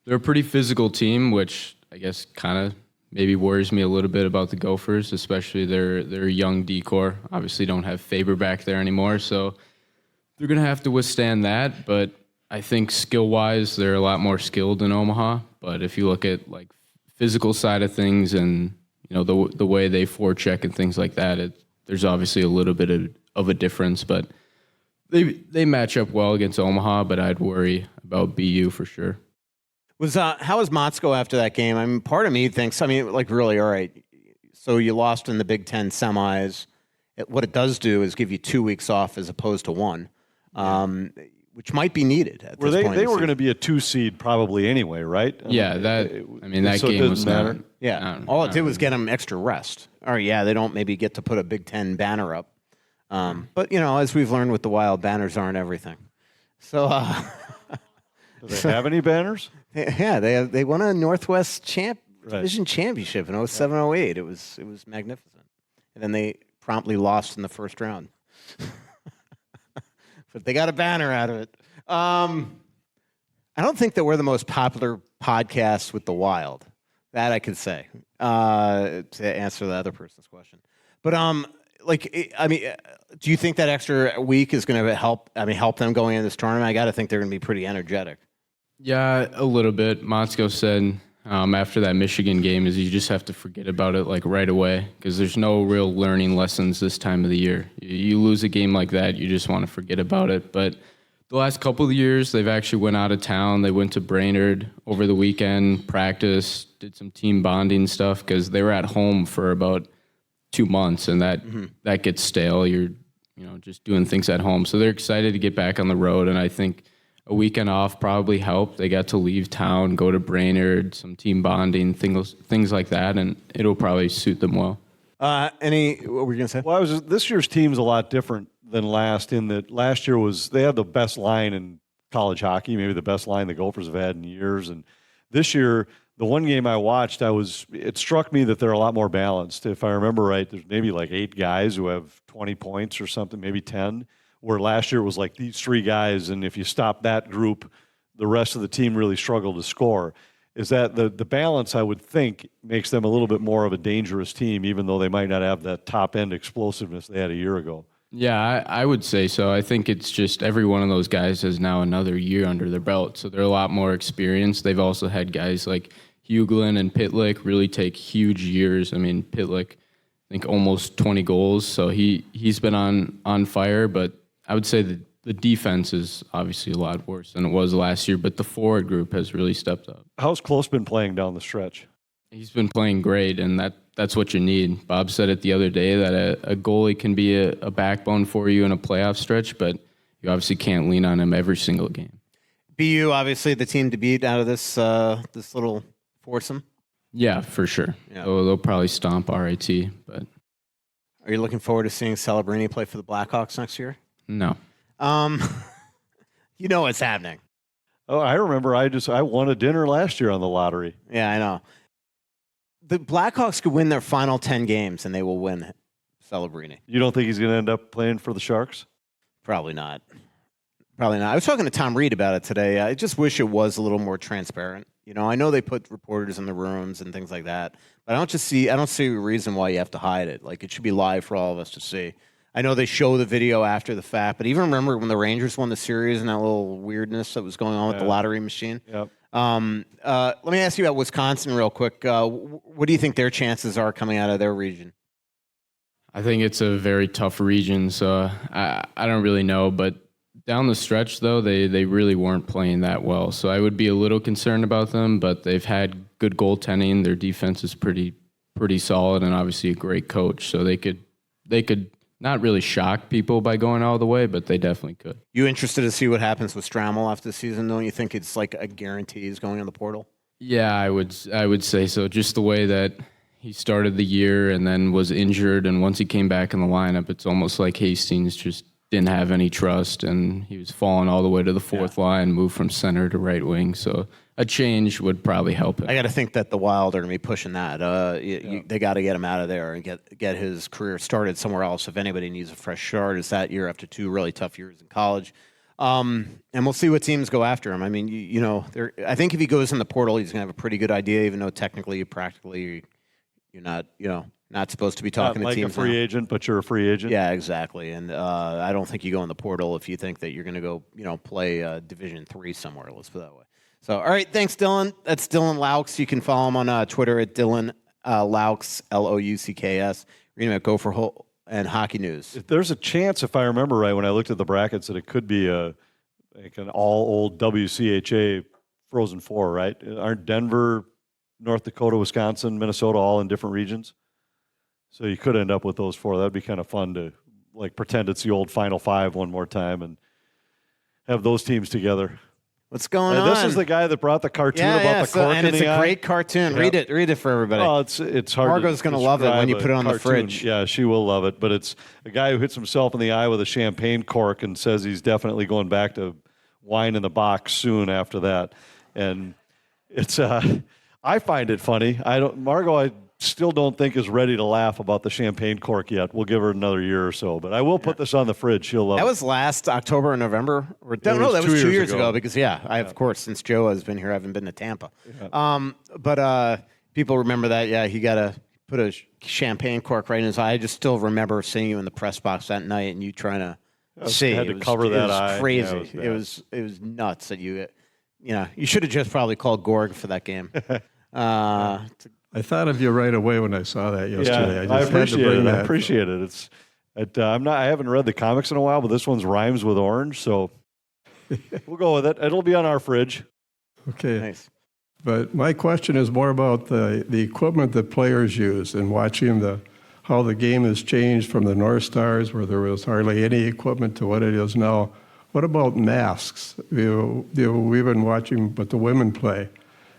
They're a pretty physical team, which I guess kind of maybe worries me a little bit about the Gophers, especially their young decor. Obviously don't have Faber back there anymore, so they're going to have to withstand that. But I think skill-wise, they're a lot more skilled than Omaha. But if you look at physical side of things and the way they forecheck and things like that, there's obviously a little bit of a difference. But they match up well against Omaha, but I'd worry about BU for sure. How was Motzko after that game? Part of me thinks, really, all right, so you lost in the Big Ten semis. What it does do is give you 2 weeks off as opposed to one, which might be needed at this point. They were going to be a 2 seed probably anyway, right? That game was matter. not. Yeah, all it did was get them extra rest. Or they don't maybe get to put a Big Ten banner up. But as we've learned with the Wild, banners aren't everything. So. Do they have any banners? They won a Northwest Division championship in 07-08. It was magnificent. And then they promptly lost in the first round. But they got a banner out of it. I don't think that we're the most popular podcast with the Wild. That I could say to answer the other person's question. But do you think that extra week is going to help them going into this tournament? I got to think they're going to be pretty energetic. Yeah, a little bit. Motzko said after that Michigan game is you just have to forget about it like right away because there's no real learning lessons this time of the year. You lose a game like that, you just want to forget about it. But the last couple of years, they've actually went out of town. They went to Brainerd over the weekend, practiced, did some team bonding stuff because they were at home for about 2 months, and that gets stale. You're just doing things at home. So they're excited to get back on the road, and I think a weekend off probably helped. They got to leave town, go to Brainerd, some team bonding, things like that, and it'll probably suit them well. What were you going to say? Well, this year's team's a lot different than last in that last year they had the best line in college hockey, maybe the best line the Gophers have had in years. And this year, the one game I watched, it struck me that they're a lot more balanced. If I remember right, there's maybe like 8 guys who have 20 points or something, maybe 10. Where last year it was like these 3 guys, and if you stop that group, the rest of the team really struggled to score. Is that the balance, I would think, makes them a little bit more of a dangerous team, even though they might not have that top-end explosiveness they had a year ago? Yeah, I would say so. I think it's just every one of those guys has now another year under their belt, so they're a lot more experienced. They've also had guys like Hughlin and Pitlick really take huge years. I mean, Pitlick, I think almost 20 goals, so he's been on fire, but I would say that the defense is obviously a lot worse than it was last year, but the forward group has really stepped up. How's Close been playing down the stretch? He's been playing great, and that's what you need. Bob said it the other day that a goalie can be a backbone for you in a playoff stretch, but you obviously can't lean on him every single game. BU, obviously, the team to beat out of this little foursome? Yeah, for sure. Yeah. They'll probably stomp RIT, but... Are you looking forward to seeing Celebrini play for the Blackhawks next year? No. You know what's happening. Oh, I remember I won a dinner last year on the lottery. Yeah, I know. The Blackhawks could win their final 10 games, and they will win Celebrini. You don't think he's going to end up playing for the Sharks? Probably not. I was talking to Tom Reed about it today. I just wish it was a little more transparent. I know they put reporters in the rooms and things like that, but I don't see a reason why you have to hide it. Like, it should be live for all of us to see. I know they show the video after the fact, but even remember when the Rangers won the series and that little weirdness that was going on with the lottery machine? Yep. Let me ask you about Wisconsin real quick. What do you think their chances are coming out of their region? I think it's a very tough region, so I don't really know. But down the stretch, though, they really weren't playing that well. So I would be a little concerned about them, but they've had good goaltending. Their defense is pretty solid and obviously a great coach. So they could not really shock people by going all the way, but they definitely could. You interested to see what happens with Strammel after the season? Don't you think it's like a guarantee he's going in the portal? Yeah, I would say so. Just the way that he started the year and then was injured, and once he came back in the lineup, it's almost like Hastings just didn't have any trust, and he was falling all the way to the fourth line, moved from center to right wing. So a change would probably help him. I got to think that the Wild are going to be pushing that. They got to get him out of there and get his career started somewhere else. If anybody needs a fresh start, it's that year after 2 really tough years in college. And we'll see what teams go after him. I mean, I think if he goes in the portal, he's going to have a pretty good idea, even though technically, practically, you're not supposed to be talking to teams. Like a free agent, but you're a free agent. Yeah, exactly. And I don't think you go in the portal if you think that you're going to go, play Division III somewhere. Let's put it that way. So, all right, thanks, Dylan. That's Dylan Loucks. You can follow him on Twitter at Dylan Loucks, Loucks. Read him at Gopher and Hockey News. There's a chance, if I remember right, when I looked at the brackets, that it could be an all-old WCHA Frozen Four, right? Aren't Denver, North Dakota, Wisconsin, Minnesota all in different regions? So you could end up with those 4. That'd be kind of fun to pretend it's the old Final Five one more time and have those teams together. What's going on? This is the guy that brought the cartoon about the cork and in it's the a eye. Great cartoon. Yep. Read it for everybody. Oh, it's hard. Margot's going to love it when you put it on the fridge. Yeah, she will love it. But it's a guy who hits himself in the eye with a champagne cork and says he's definitely going back to wine in the box soon after that. And It's I find it funny. Margot, I still don't think is ready to laugh about the champagne cork yet. We'll give her another year or so, but I will put this on the fridge. She'll love it. That was last October or November. No, that was 2 years ago. ago because of course, since Joe has been here, I haven't been to Tampa. But people remember that. Yeah, he got to put a champagne cork right in his eye. I just still remember seeing you in the press box that night and you trying to see. Had to cover that eye. Crazy. Yeah, it was nuts that you should have just probably called Gorg for that game. I thought of you right away when I saw that yesterday. Yeah, I appreciate it. That. I appreciate it. I haven't read the comics in a while, but this one's rhymes with orange, so we'll go with it. It'll be on our fridge. Okay. Nice. But my question is more about the equipment that players use and watching how the game has changed from the North Stars, where there was hardly any equipment, to what it is now. What about masks? We've been watching but the women play,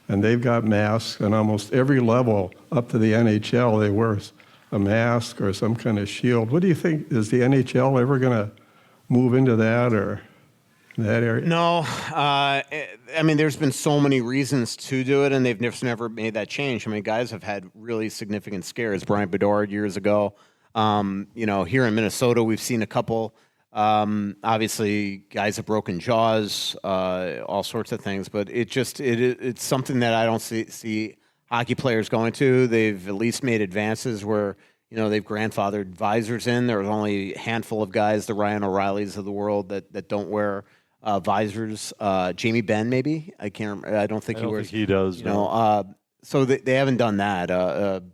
and they've got masks, and almost every level up to the NHL, they wear a mask or some kind of shield. What do you think? Is the NHL ever going to move into that or in that area? No. I mean, there's been so many reasons to do it, and they've just never made that change. I mean, guys have had really significant scares. Brian Bedard years ago. Here in Minnesota, we've seen a couple. Obviously, guys have broken jaws, all sorts of things. But it's something that I don't see hockey players going to. They've at least made advances where they've grandfathered visors in. There's only a handful of guys, the Ryan O'Reillys of the world, that don't wear visors. Jamie Benn, maybe. I can't remember. I don't think he wears. Think he does. So they haven't done that.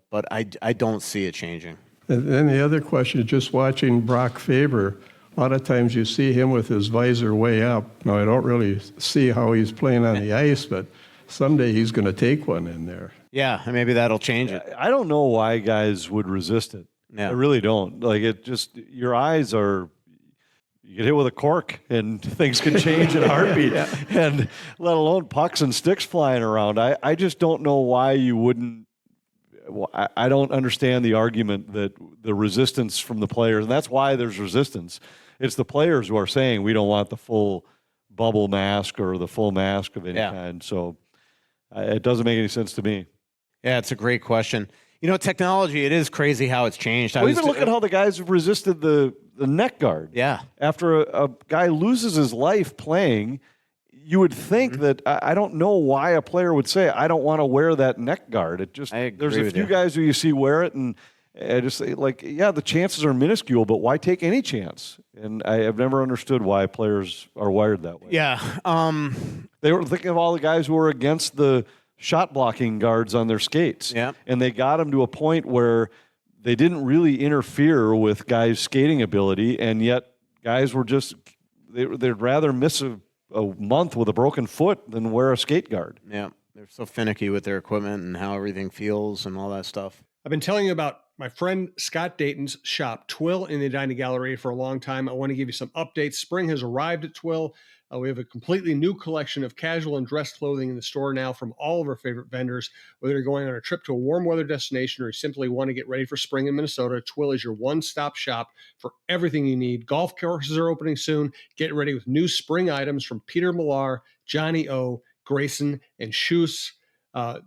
But I don't see it changing. And then the other question is just watching Brock Faber. A lot of times you see him with his visor way up. Now, I don't really see how he's playing on the ice, but someday he's going to take one in there. Yeah, and maybe that'll change it. I don't know why guys would resist it. Yeah. I really don't. Like, it just, your eyes are, you get hit with a cork and things can change in a heartbeat, and let alone pucks and sticks flying around. I just don't know why you wouldn't. I don't understand the argument that the resistance from the players, and that's why there's resistance. It's the players who are saying we don't want the full bubble mask or the full mask of any kind. So it doesn't make any sense to me. Yeah, it's a great question. Technology, it is crazy how it's changed. Well, even look at how the guys have resisted the neck guard. Yeah. After a guy loses his life playing, you would think that, I don't know why a player would say, I don't want to wear that neck guard. There's a few guys who you see wear it, and I just say, the chances are minuscule, but why take any chance? And I have never understood why players are wired that way. Yeah. They were thinking of all the guys who were against the shot blocking guards on their skates. Yeah. And they got them to a point where they didn't really interfere with guys' skating ability, and yet guys were they'd rather miss a month with a broken foot than wear a skate guard. Yeah. They're so finicky with their equipment and how everything feels and all that stuff. I've been telling you about my friend Scott Dayton's shop, Twill in the Edina Galleria, for a long time. I want to give you some updates. Spring has arrived at Twill. We have a completely new collection of casual and dress clothing in the store now from all of our favorite vendors. Whether you're going on a trip to a warm weather destination or you simply want to get ready for spring in Minnesota, Twill is your one-stop shop for everything you need. Golf courses are opening soon. Get ready with new spring items from Peter Millar, Johnny O, Grayson, and Shoes.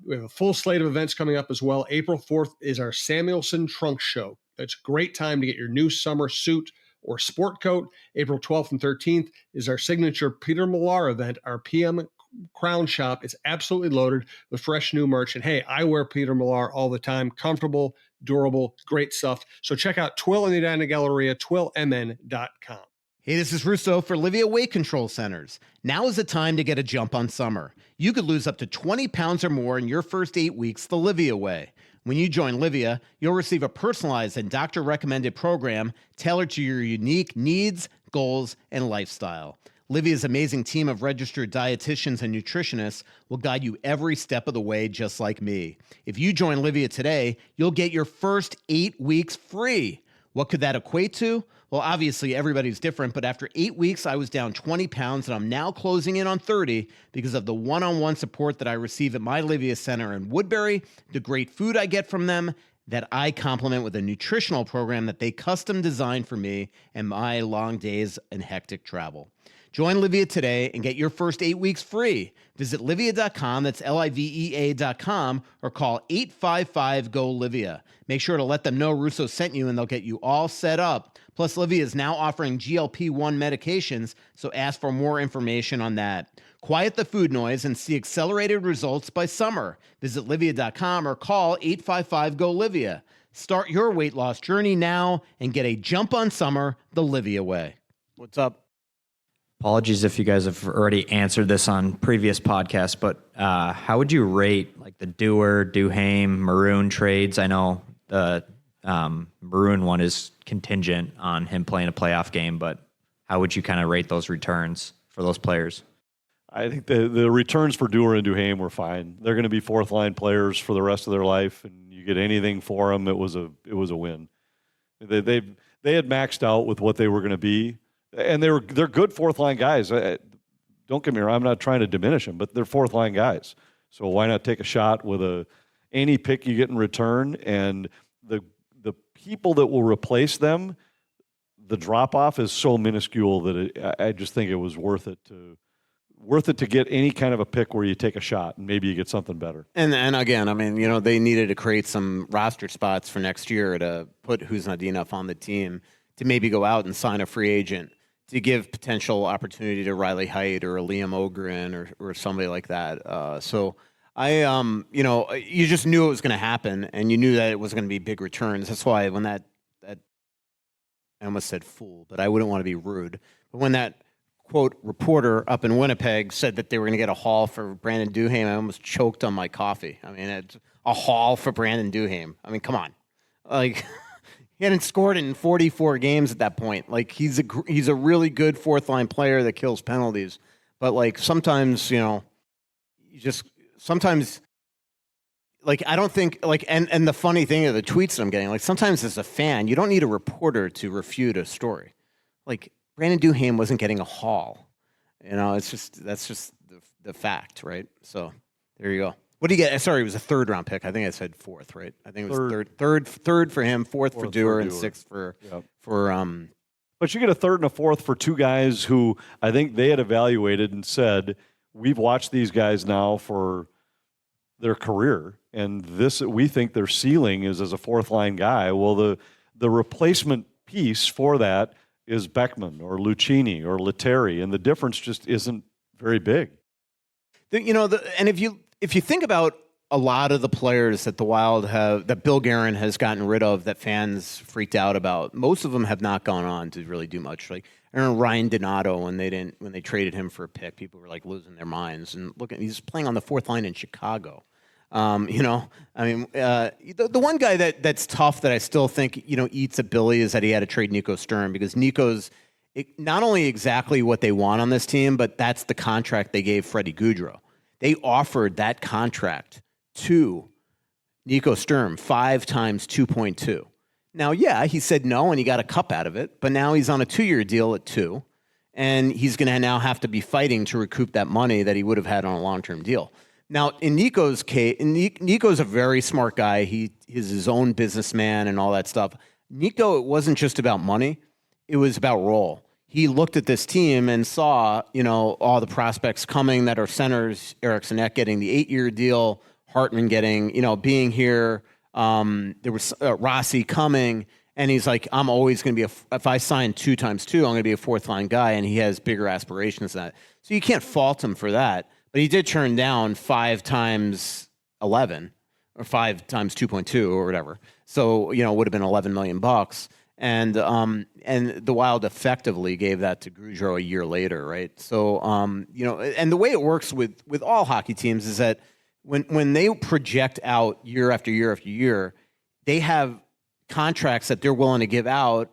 We have a full slate of events coming up as well. April 4th is our Samuelson Trunk Show. It's a great time to get your new summer suit or sport coat. April 12th and 13th is our signature Peter Millar event. Our PM Crown Shop is absolutely loaded with fresh new merch. And hey, I wear Peter Millar all the time. Comfortable, durable, great stuff. So check out Twill in the Edina Galleria, twillmn.com. Hey, this is Russo for Livia Weight Control Centers. Now is the time to get a jump on summer. You could lose up to 20 pounds or more in your first 8 weeks the Livia way. When you join Livia, you'll receive a personalized and doctor-recommended program tailored to your unique needs, goals, and lifestyle. Livia's amazing team of registered dietitians and nutritionists will guide you every step of the way, just like me. If you join Livia today, you'll get your first 8 weeks free. What could that equate to? Well, obviously, everybody's different, but after 8 weeks, I was down 20 pounds, and I'm now closing in on 30 because of the one-on-one support that I receive at my Livia Center in Woodbury, the great food I get from them, that I complement with a nutritional program that they custom designed for me and my long days and hectic travel. Join Livea today and get your first 8 weeks free. Visit Livea.com, that's Livea.com, or call 855-GO-LIVEA. Make sure to let them know Russo sent you and they'll get you all set up. Plus, Livea is now offering GLP-1 medications, so ask for more information on that. Quiet the food noise and see accelerated results by summer. Visit Livea.com or call 855-GO-LIVEA. Start your weight loss journey now and get a jump on summer the Livea way. What's up? Apologies if you guys have already answered this on previous podcasts, but how would you rate like the Dewar, Duhaime, Maroon trades? I know the Maroon one is contingent on him playing a playoff game, but how would you kind of rate those returns for those players? I think the returns for Dewar and Duhaime were fine. They're going to be fourth line players for the rest of their life, and you get anything for them, it was a win. They had maxed out with what they were going to be. And they're good fourth line guys. Don't get me wrong, I'm not trying to diminish them, but they're fourth line guys. So why not take a shot with any pick you get in return? And the people that will replace them, the drop off is so minuscule that I just think it was worth it to get any kind of a pick where you take a shot and maybe you get something better. And again, I mean, they needed to create some roster spots for next year to put Huznadinov on the team to maybe go out and sign a free agent, to give potential opportunity to Riley Heidt or a Liam Ogren or somebody like that. So you just knew it was going to happen, and you knew that it was going to be big returns. That's why when that I almost said fool, but I wouldn't want to be rude. But when that quote reporter up in Winnipeg said that they were going to get a haul for Brandon Duhaime, I almost choked on my coffee. I mean, it's a haul for Brandon Duhaime. I mean, come on, like. He hadn't scored in 44 games at that point. Like, he's a really good fourth line player that kills penalties. But like sometimes, like I don't think like and the funny thing of the tweets that I'm getting, like sometimes as a fan, you don't need a reporter to refute a story. Like Brandon Duhaime wasn't getting a haul. That's just the fact, right? So there you go. What do you get? Sorry, it was a third round pick. I think I said fourth, right? I think it was third for him, fourth for Dewar, and sixth for. But you get a third and a fourth for two guys who I think they had evaluated and said, we've watched these guys now for their career, and we think their ceiling is as a fourth line guy. Well, the replacement piece for that is Beckman or Lucchini or Lettieri, and the difference just isn't very big. And if you think about a lot of the players that the Wild that Bill Guerin has gotten rid of that fans freaked out about, most of them have not gone on to really do much. Like I remember Ryan Donato when they traded him for a pick, people were like losing their minds. And look, he's playing on the fourth line in Chicago. The one guy that's tough that I still think eats a Billy is that he had to trade Nico Sturm, because Nico's not only exactly what they want on this team, but that's the contract they gave Freddie Gaudreau. They offered that contract to Nico Sturm 5 times 2.2. Now, yeah, he said no, and he got a cup out of it, but now he's on a 2-year deal at 2, and he's going to now have to be fighting to recoup that money that he would have had on a long-term deal. Now, in Nico's case, Nico's a very smart guy. He is his own businessman and all that stuff. Nico, it wasn't just about money. It was about role. He looked at this team and saw, all the prospects coming that are centers, Eric Sinek getting the 8-year deal, Hartman getting, being here. There was Rossi coming, and he's like, I'm always going to be if I sign 2 times 2, I'm going to be a fourth line guy, and he has bigger aspirations than that. So you can't fault him for that. But he did turn down 5 times 11 or 5 times 2.2 or whatever. So, it would have been $11 million. And the Wild effectively gave that to Gaudreau a year later, right? So, and the way it works with all hockey teams is that when they project out year after year after year, they have contracts that they're willing to give out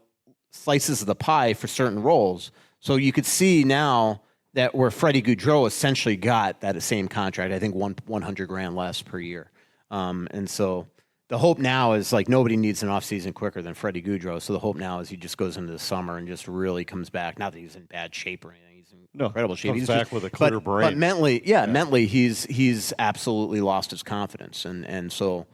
slices of the pie for certain roles. So you could see now that where Freddie Gaudreau essentially got that same contract, I think $100,000 less per year. And so the hope now is like nobody needs an offseason quicker than Freddie Gaudreau. So the hope now is he just goes into the summer and just really comes back. Not that he's in bad shape or anything. He's in incredible shape. He's He's back with a clear brain. But mentally, he's absolutely lost his confidence. And so,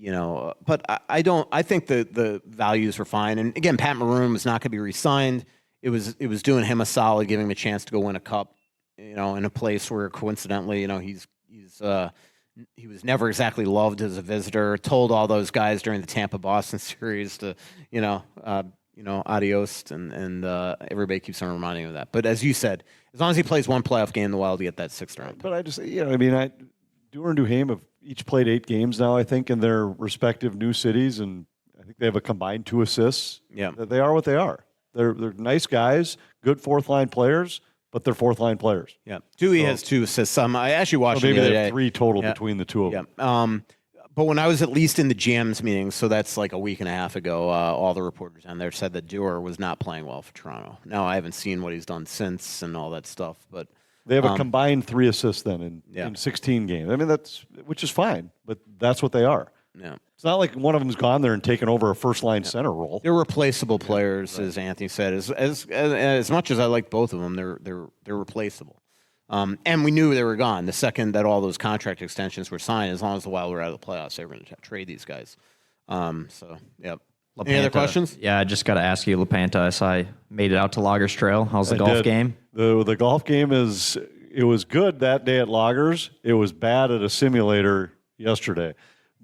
but I don't. I think the values were fine. And again, Pat Maroon was not going to be re-signed. It was doing him a solid, giving him a chance to go win a cup. In a place where coincidentally, he was never exactly loved as a visitor. Told all those guys during the Tampa-Boston series to, adios, and everybody keeps on reminding him of that. But as you said, as long as he plays one playoff game, the Wild get that 6th round. But I just, Dewar and Duhaime have each played 8 games now, I think, in their respective new cities, and I think they have a combined 2 assists. Yeah, they are what they are. They're nice guys, good fourth-line players, but they're fourth-line players. Yeah, Dewey has 2 assists. I actually watched maybe the other they have day. 3 total between the 2 of them. Yeah. But when I was at least in the GM's meeting, so that's like a week and a half ago, all the reporters down there said that Dewar was not playing well for Toronto. Now, I haven't seen what he's done since and all that stuff, but they have a combined 3 assists then in 16 games. I mean, which is fine, but that's what they are. Yeah. It's not like one of them's gone there and taken over a first-line center role. They're replaceable players, as Anthony said. As much as I like both of them, they're replaceable. And we knew they were gone the second that all those contract extensions were signed. As long as the Wild were out of the playoffs, they were going to trade these guys. LaPanta, Any other questions? Yeah, I just got to ask you, LaPanta. I saw you made it out to Loggers Trail. How's the golf game? The golf game it was good that day at Loggers. It was bad at a simulator yesterday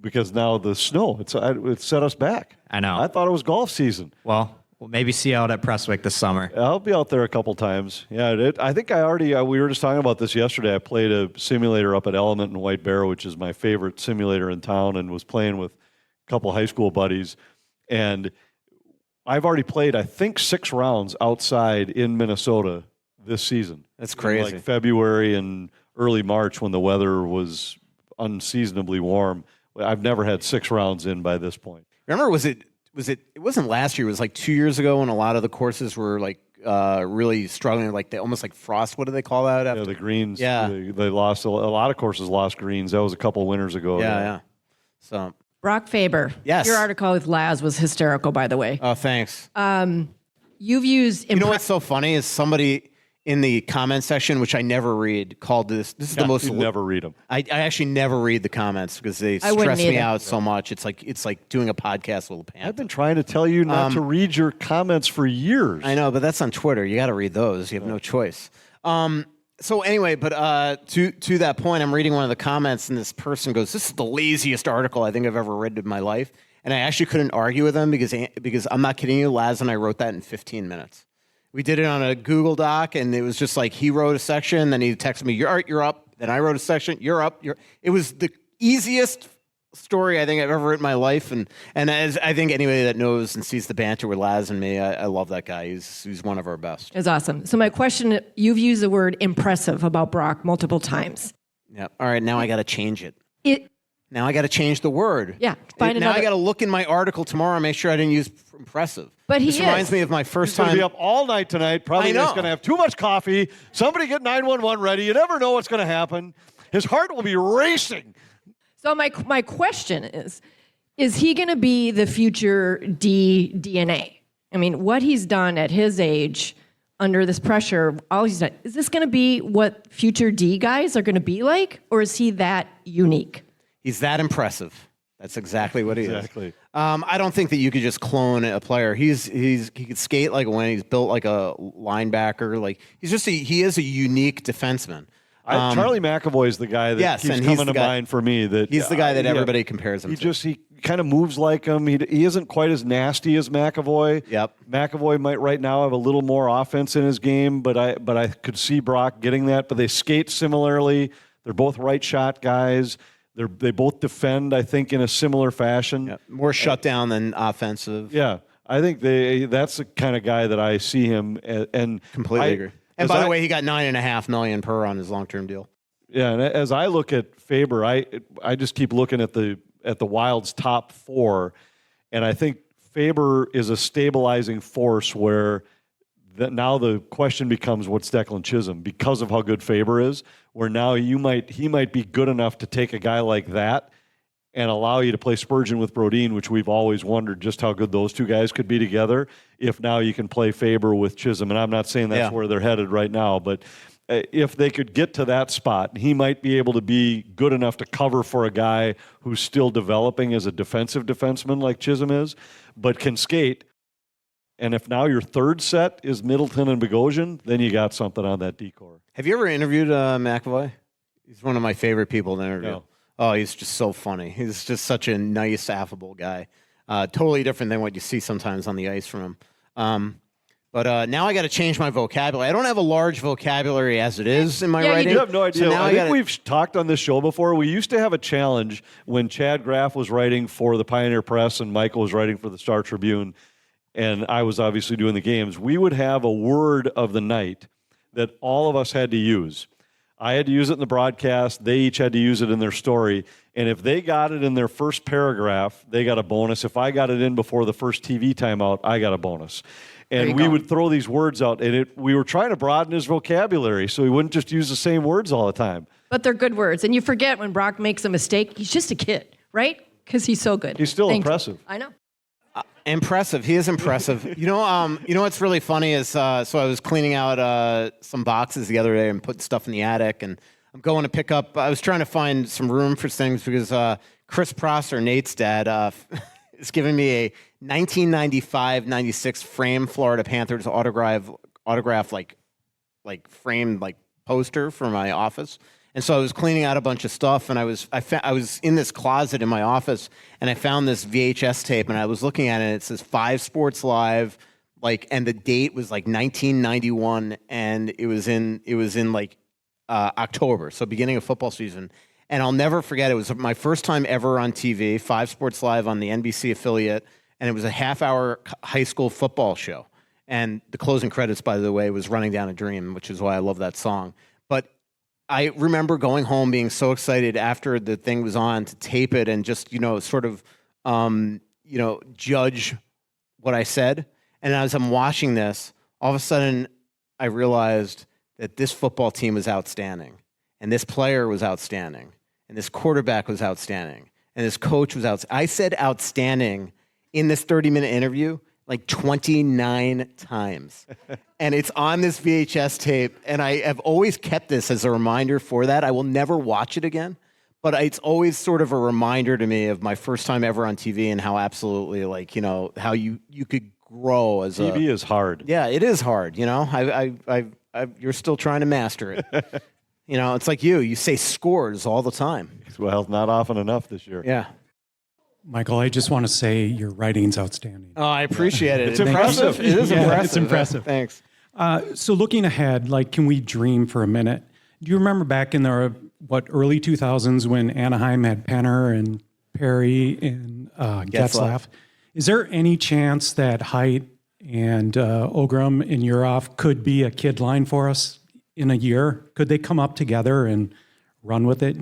because now the snow, it set us back. I know. I thought it was golf season. Well, we'll maybe see you out at Prestwick this summer. I'll be out there a couple times. Yeah, I think we were just talking about this yesterday. I played a simulator up at Element in White Bear, which is my favorite simulator in town, and was playing with a couple high school buddies. And I've already played, I think, 6 rounds outside in Minnesota this season. That's crazy. Like February and early March when the weather was unseasonably warm. I've never had 6 rounds in by this point. Remember, it wasn't last year. It was like 2 years ago when a lot of the courses were like really struggling, like they almost like frost. What do they call that? After? Yeah, the greens. Yeah. They lost a lot of courses lost greens. That was a couple winters ago. Yeah. So Brock Faber. Yes. Your article with Laz was hysterical, by the way. Oh, thanks. You've used... You know what's so funny is somebody in the comment section, which I never read, called this is the most... You never read them. I actually never read the comments because they stress me out so much. It's like doing a podcast with LaPanta. I've been trying to tell you not to read your comments for years. I know, but that's on Twitter. You got to read those. You have no choice. So anyway, but to that point, I'm reading one of the comments, and this person goes, "This is the laziest article I think I've ever read in my life." And I actually couldn't argue with him because I'm not kidding you. Laz and I wrote that in 15 minutes. We did it on a Google Doc, and it was just like he wrote a section, then he texted me, "You're up." Then I wrote a section, "You're up." It was the easiest story I think I've ever written in my life, and as I think anybody that knows and sees the banter with Laz and me, I love that guy. He's one of our best. It's awesome. So my question, you've used the word impressive about Brock multiple times. Yeah. All right, now I got to change it. Now I got to change the word. Yeah. Now I got to look in my article tomorrow and make sure I didn't use impressive. But this reminds me of my first time. He's going to be up all night tonight. Probably he's going to have too much coffee. Somebody get 911 ready. You never know what's going to happen. His heart will be racing. So my question is he going to be the future DNA? I mean, what he's done at his age under this pressure, all he's done, is this going to be what future D guys are going to be like? Or is he that unique? He's that impressive. That's exactly what he is. I don't think that you could just clone a player. He could skate like a wing. He's built like a linebacker. Like he is a unique defenseman. Charlie McAvoy is the guy that keeps coming to mind for me. That he's the guy that everybody compares him to. He kind of moves like him. He isn't quite as nasty as McAvoy. Yep. McAvoy might right now have a little more offense in his game, but I could see Brock getting that. But they skate similarly. They're both right shot guys. They both defend, I think, in a similar fashion. Yep. More shutdown than offensive. Yeah, I think that's the kind of guy that I see him. And completely agree. And by the way, he got $9.5 million per on his long-term deal. Yeah, and as I look at Faber, I just keep looking at the Wild's top 4, and I think Faber is a stabilizing force where now the question becomes what's Declan Chisholm because of how good Faber is. Where now he might be good enough to take a guy like that and allow you to play Spurgeon with Brodin, which we've always wondered just how good those two guys could be together. If now you can play Faber with Chisholm, and I'm not saying that's where they're headed right now, but if they could get to that spot, he might be able to be good enough to cover for a guy who's still developing as a defensive defenseman like Chisholm is, but can skate. And if now your third set is Middleton and Bogosian, then you got something on that decor. Have you ever interviewed McAvoy? He's one of my favorite people to interview. No. Oh, he's just so funny. He's just such a nice, affable guy. Totally different than what you see sometimes on the ice from him. But now I got to change my vocabulary. I don't have a large vocabulary as it is in my writing. You have no idea. So now I think we've talked on this show before. We used to have a challenge when Chad Graff was writing for the Pioneer Press and Michael was writing for the Star Tribune, and I was obviously doing the games. We would have a word of the night that all of us had to use. I had to use it in the broadcast. They each had to use it in their story. And if they got it in their first paragraph, they got a bonus. If I got it in before the first TV timeout, I got a bonus. And we would throw these words out. And we were trying to broaden his vocabulary so he wouldn't just use the same words all the time. But they're good words. And you forget when Brock makes a mistake, he's just a kid, right? Because he's so good. He's still impressive. I know. Impressive. He is impressive. You know what's really funny is so I was cleaning out some boxes the other day and putting stuff in the attic, and I'm going to pick up. I was trying to find some room for things because Chris Prosser, Nate's dad, is giving me a 1995-96 frame Florida Panthers autograph like framed like poster for my office. And so I was cleaning out a bunch of stuff, and I was in this closet in my office, and I found this VHS tape, and I was looking at it, and it says 5 Sports Live, and the date was like 1991, and it was in like October, so beginning of football season. And I'll never forget, it was my first time ever on TV, 5 Sports Live on the NBC affiliate, and it was a half-hour high school football show. And the closing credits, by the way, was Running Down a Dream, which is why I love that song. But I remember going home being so excited after the thing was on to tape it and just, sort of, judge what I said. And as I'm watching this, all of a sudden I realized that this football team was outstanding, and this player was outstanding, and this quarterback was outstanding, and this coach was outstanding. I said outstanding in this 30-minute interview like 29 times. And it's on this VHS tape, and I have always kept this as a reminder for that. I will never watch it again, but it's always sort of a reminder to me of my first time ever on TV and how absolutely, how you could grow as TV is hard. Yeah, it is hard, you're still trying to master it. It's like you say scores all the time. Well, not often enough this year. Yeah. Michael, I just want to say your writing's outstanding. Oh, I appreciate it. It's impressive. It is impressive. It's impressive. Thanks. So looking ahead, can we dream for a minute? Do you remember back in the early 2000s when Anaheim had Penner and Perry and Getzlaff? Is there any chance that Height and Ogrum and Urhoff could be a kid line for us in a year? Could they come up together and run with it?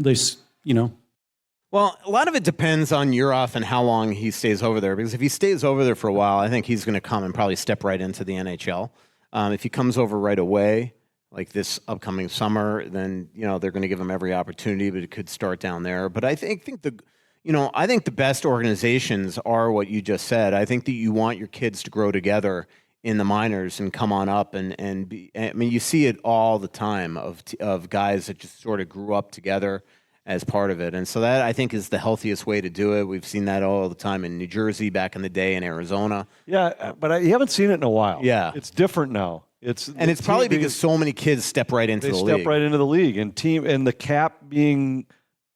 Well, a lot of it depends on Urhoff and how long he stays over there. Because if he stays over there for a while, I think he's going to come and probably step right into the NHL. If he comes over right away, like this upcoming summer, then they're going to give him every opportunity. But it could start down there. But I think the best organizations are what you just said. I think that you want your kids to grow together in the minors and come on up and be. I mean, you see it all the time of guys that just sort of grew up together as part of it. And so that, I think, is the healthiest way to do it. We've seen that all the time in New Jersey back in the day, in Arizona. Yeah, but you haven't seen it in a while. Yeah. It's different now. It's probably because so many kids step right into the league. They step right into the league. And the cap being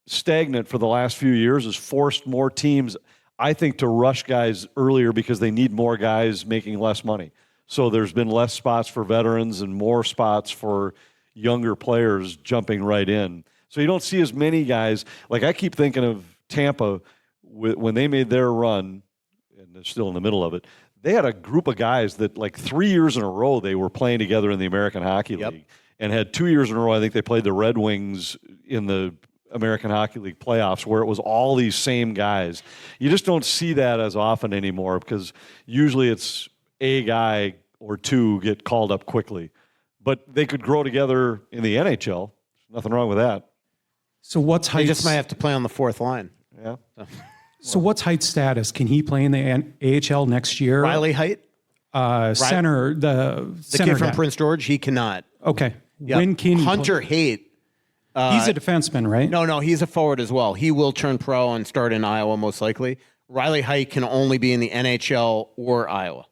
stagnant for the last few years has forced more teams, I think, to rush guys earlier because they need more guys making less money. So there's been less spots for veterans and more spots for younger players jumping right in. So you don't see as many guys. Like, I keep thinking of Tampa when they made their run, and they're still in the middle of it. They had a group of guys that, 3 years in a row, they were playing together in the American Hockey League, and had 2 years in a row, I think they played the Red Wings in the American Hockey League playoffs, where it was all these same guys. You just don't see that as often anymore because usually it's a guy or two get called up quickly. But they could grow together in the NHL. There's nothing wrong with that. So what's Height's... They just might have to play on the fourth line. Yeah. So what's Height's status? Can he play in the AHL next year? Riley Height? Center, the kid from Prince George, he cannot. Okay. Yep. When can Hunter Haight. He's a defenseman, right? No, he's a forward as well. He will turn pro and start in Iowa most likely. Riley Heidt can only be in the NHL or Iowa.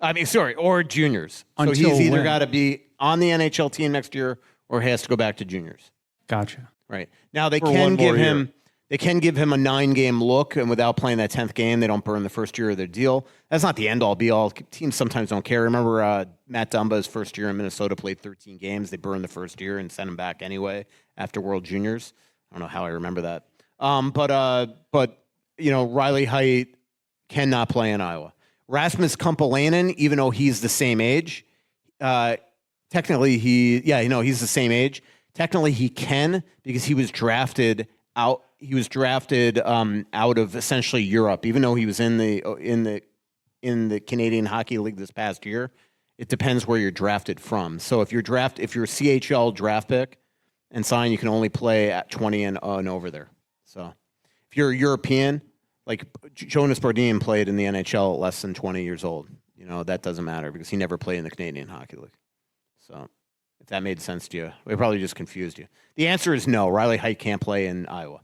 Or juniors. So he's either got to be on the NHL team next year or he has to go back to juniors. Gotcha. Right. Now they can give him a 9-game look, and without playing that 10th game, they don't burn the first year of their deal. That's not the end-all, be-all. Teams sometimes don't care. Remember Matt Dumba's first year in Minnesota played 13 games. They burned the first year and sent him back anyway after World Juniors. I don't know how I remember that. But Riley Heidt cannot play in Iowa. Rasmus Kumpelainen, even though he's the same age, technically he's the same age. Technically he can because he was drafted out. He was drafted out of essentially Europe, even though he was in the Canadian Hockey League this past year. It depends where you're drafted from. So if you're a CHL draft pick and sign, you can only play at 20 and over there. So if you're a European, like Jonas Bardeen played in the NHL at less than 20 years old, that doesn't matter because he never played in the Canadian Hockey League. So if that made sense to you, we probably just confused you. The answer is no. Riley Heidt can't play in Iowa.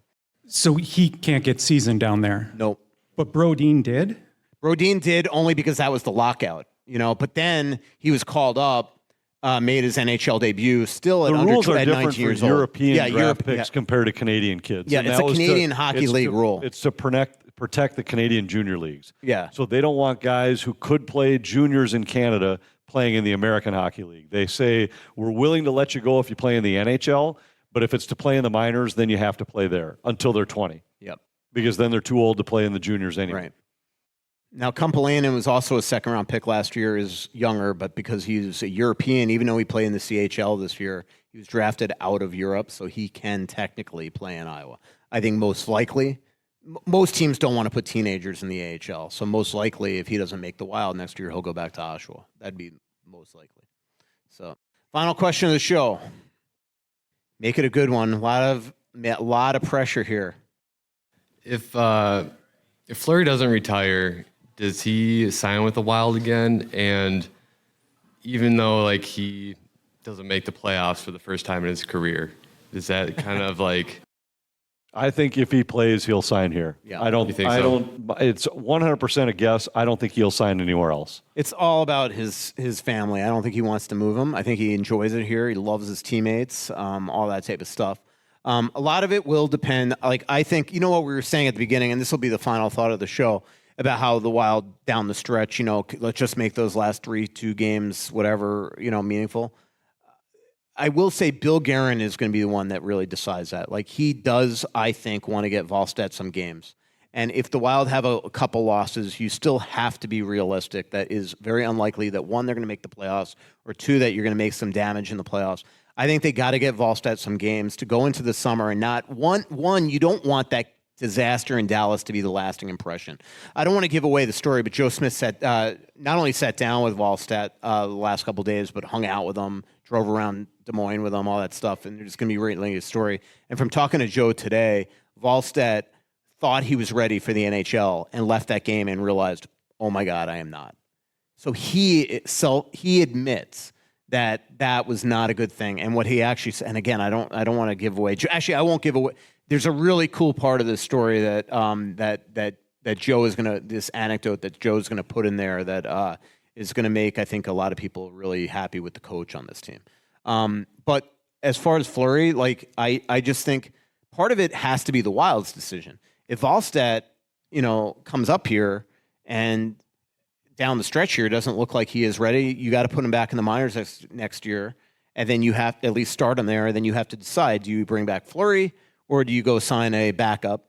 So he can't get seasoned down there? Nope. But Brodin did? Brodin did only because that was the lockout, But then he was called up, made his NHL debut, still at the under rules are at different 19 for years European old. draft picks compared to Canadian kids. Yeah, And it's that a was Canadian Hockey League rule. It's to protect the Canadian junior leagues. Yeah. So they don't want guys who could play juniors in Canada playing in the American Hockey League. They say, we're willing to let you go if you play in the NHL, but if it's to play in the minors, then you have to play there until they're 20. Yep. Because then they're too old to play in the juniors anyway. Right. Now, Kumpelainen was also a second-round pick last year, is younger, but because he's a European, even though he played in the CHL this year, he was drafted out of Europe, so he can technically play in Iowa. I think most likely, most teams don't want to put teenagers in the AHL, so most likely if he doesn't make the Wild next year, he'll go back to Oshawa. That'd be most likely. So, final question of the show. Make it a good one. A lot of pressure here. If Fleury doesn't retire, does he sign with the Wild again? And even though he doesn't make the playoffs for the first time in his career, is that kind of I think if he plays, he'll sign here. Yeah. I don't. It's 100% a guess. I don't think he'll sign anywhere else. It's all about his family. I don't think he wants to move him. I think he enjoys it here. He loves his teammates, all that type of stuff. A lot of it will depend. I think, what we were saying at the beginning, and this will be the final thought of the show, about how the Wild down the stretch, let's just make those last 2 games, whatever, meaningful. I will say Bill Guerin is going to be the one that really decides that. He does, I think, want to get Wallstedt some games. And if the Wild have a couple losses, you still have to be realistic. That is very unlikely that, 1, they're going to make the playoffs, or 2, that you're going to make some damage in the playoffs. I think they got to get Wallstedt some games to go into the summer and not one. You don't want that disaster in Dallas to be the lasting impression. I don't want to give away the story, but Joe Smith not only sat down with Wallstedt the last couple of days, but hung out with him, drove around Des Moines with him, all that stuff, and they're just going to be relating his story. And from talking to Joe today, Wallstedt thought he was ready for the NHL and left that game and realized, oh my God, I am not. So he admits that was not a good thing. And what he actually said, and again, I don't want to give away. Actually, I won't give away. There's a really cool part of this story that Joe is gonna, this anecdote that Joe's gonna put in there that is gonna make, I think, a lot of people really happy with the coach on this team. But as far as Fleury, I just think part of it has to be the Wild's decision. If Wallstedt, comes up here and down the stretch here doesn't look like he is ready, you got to put him back in the minors next year, and then you have to at least start him there, and then you have to decide, do you bring back Fleury, or do you go sign a backup,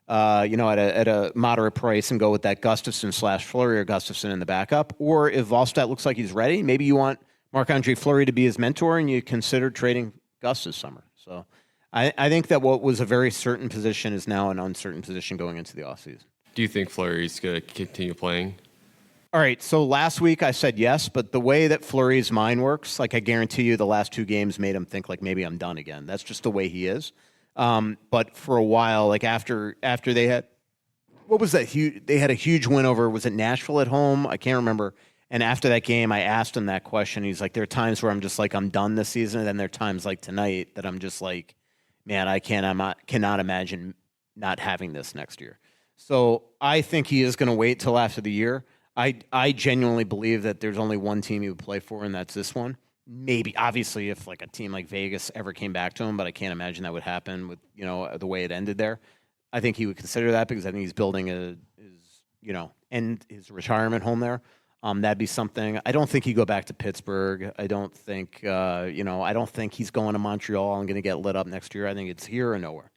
at a moderate price and go with that Gustafsson/Fleury or Gustafsson in the backup? Or if Wallstedt looks like he's ready, maybe you want Marc-Andre Fleury to be his mentor, and you consider trading Gus this summer. So I think that what was a very certain position is now an uncertain position going into the offseason. Do you think Fleury's going to continue playing? All right, so last week I said yes, but the way that Fleury's mind works, I guarantee you the last 2 games made him think maybe I'm done again. That's just the way he is. But for a while, after they had, what was that? They had a huge win over, was it Nashville at home? I can't remember. And after that game, I asked him that question. He's like, there are times where I'm just like, I'm done this season. And then there are times like tonight that I'm just like, man, I cannot imagine not having this next year. So I think he is going to wait till after the year. I genuinely believe that there's only one team he would play for, and that's this one. Maybe, obviously, if like a team like Vegas ever came back to him, but I can't imagine that would happen with, the way it ended there. I think he would consider that because I think he's building his retirement home there. That'd be something. I don't think he'd go back to Pittsburgh. I don't think, I don't think he's going to Montreal and going to get lit up next year. I think it's here or nowhere.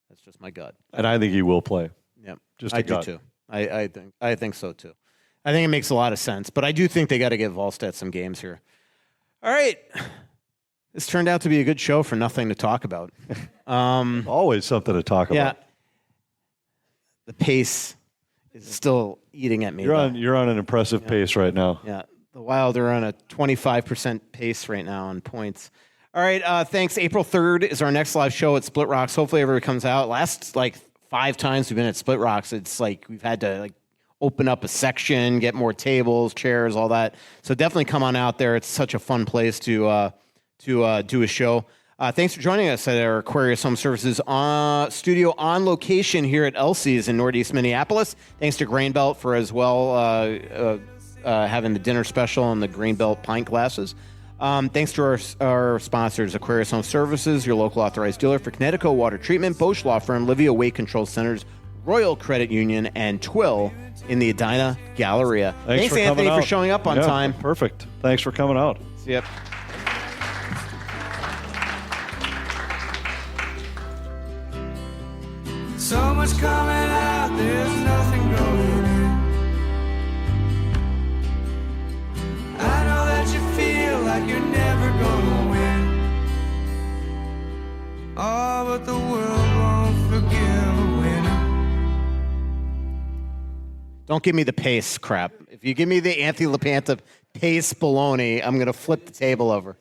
That's just my gut. And I think he will play. Yeah, I do too. I think so too. I think it makes a lot of sense, but I do think they got to give Volstead some games here. All right. This turned out to be a good show for nothing to talk about. Always something to talk about. The pace is still eating at me. You're on an impressive pace right now. Yeah. The Wild are on a 25% pace right now on points. All right. Thanks. April 3rd is our next live show at Splitrocks. Hopefully everybody comes out. Last 5 times we've been at Splitrocks, it's like we've had to open up a section, get more tables, chairs, all that. So definitely come on out there. It's such a fun place to do a show. Thanks for joining us at our Aquarius Home Services studio on location here at Elsie's in Northeast Minneapolis. Thanks to Grainbelt for as well having the dinner special and the Grainbelt pint glasses. Thanks to our sponsors, Aquarius Home Services, your local authorized dealer for Connecticut Water Treatment, Bosch Law Firm, Livia Weight Control Centers, Royal Credit Union, and Twill in the Edina Galleria. Thanks Anthony, for showing up on time. Perfect. Thanks for coming out. See ya. So much coming out, there's nothing going in. I know that you feel like you're never gonna win. Oh, but the world won't forgive a winner. Don't give me the pace crap. If you give me the Anthony LaPanta pace baloney, I'm going to flip the table over.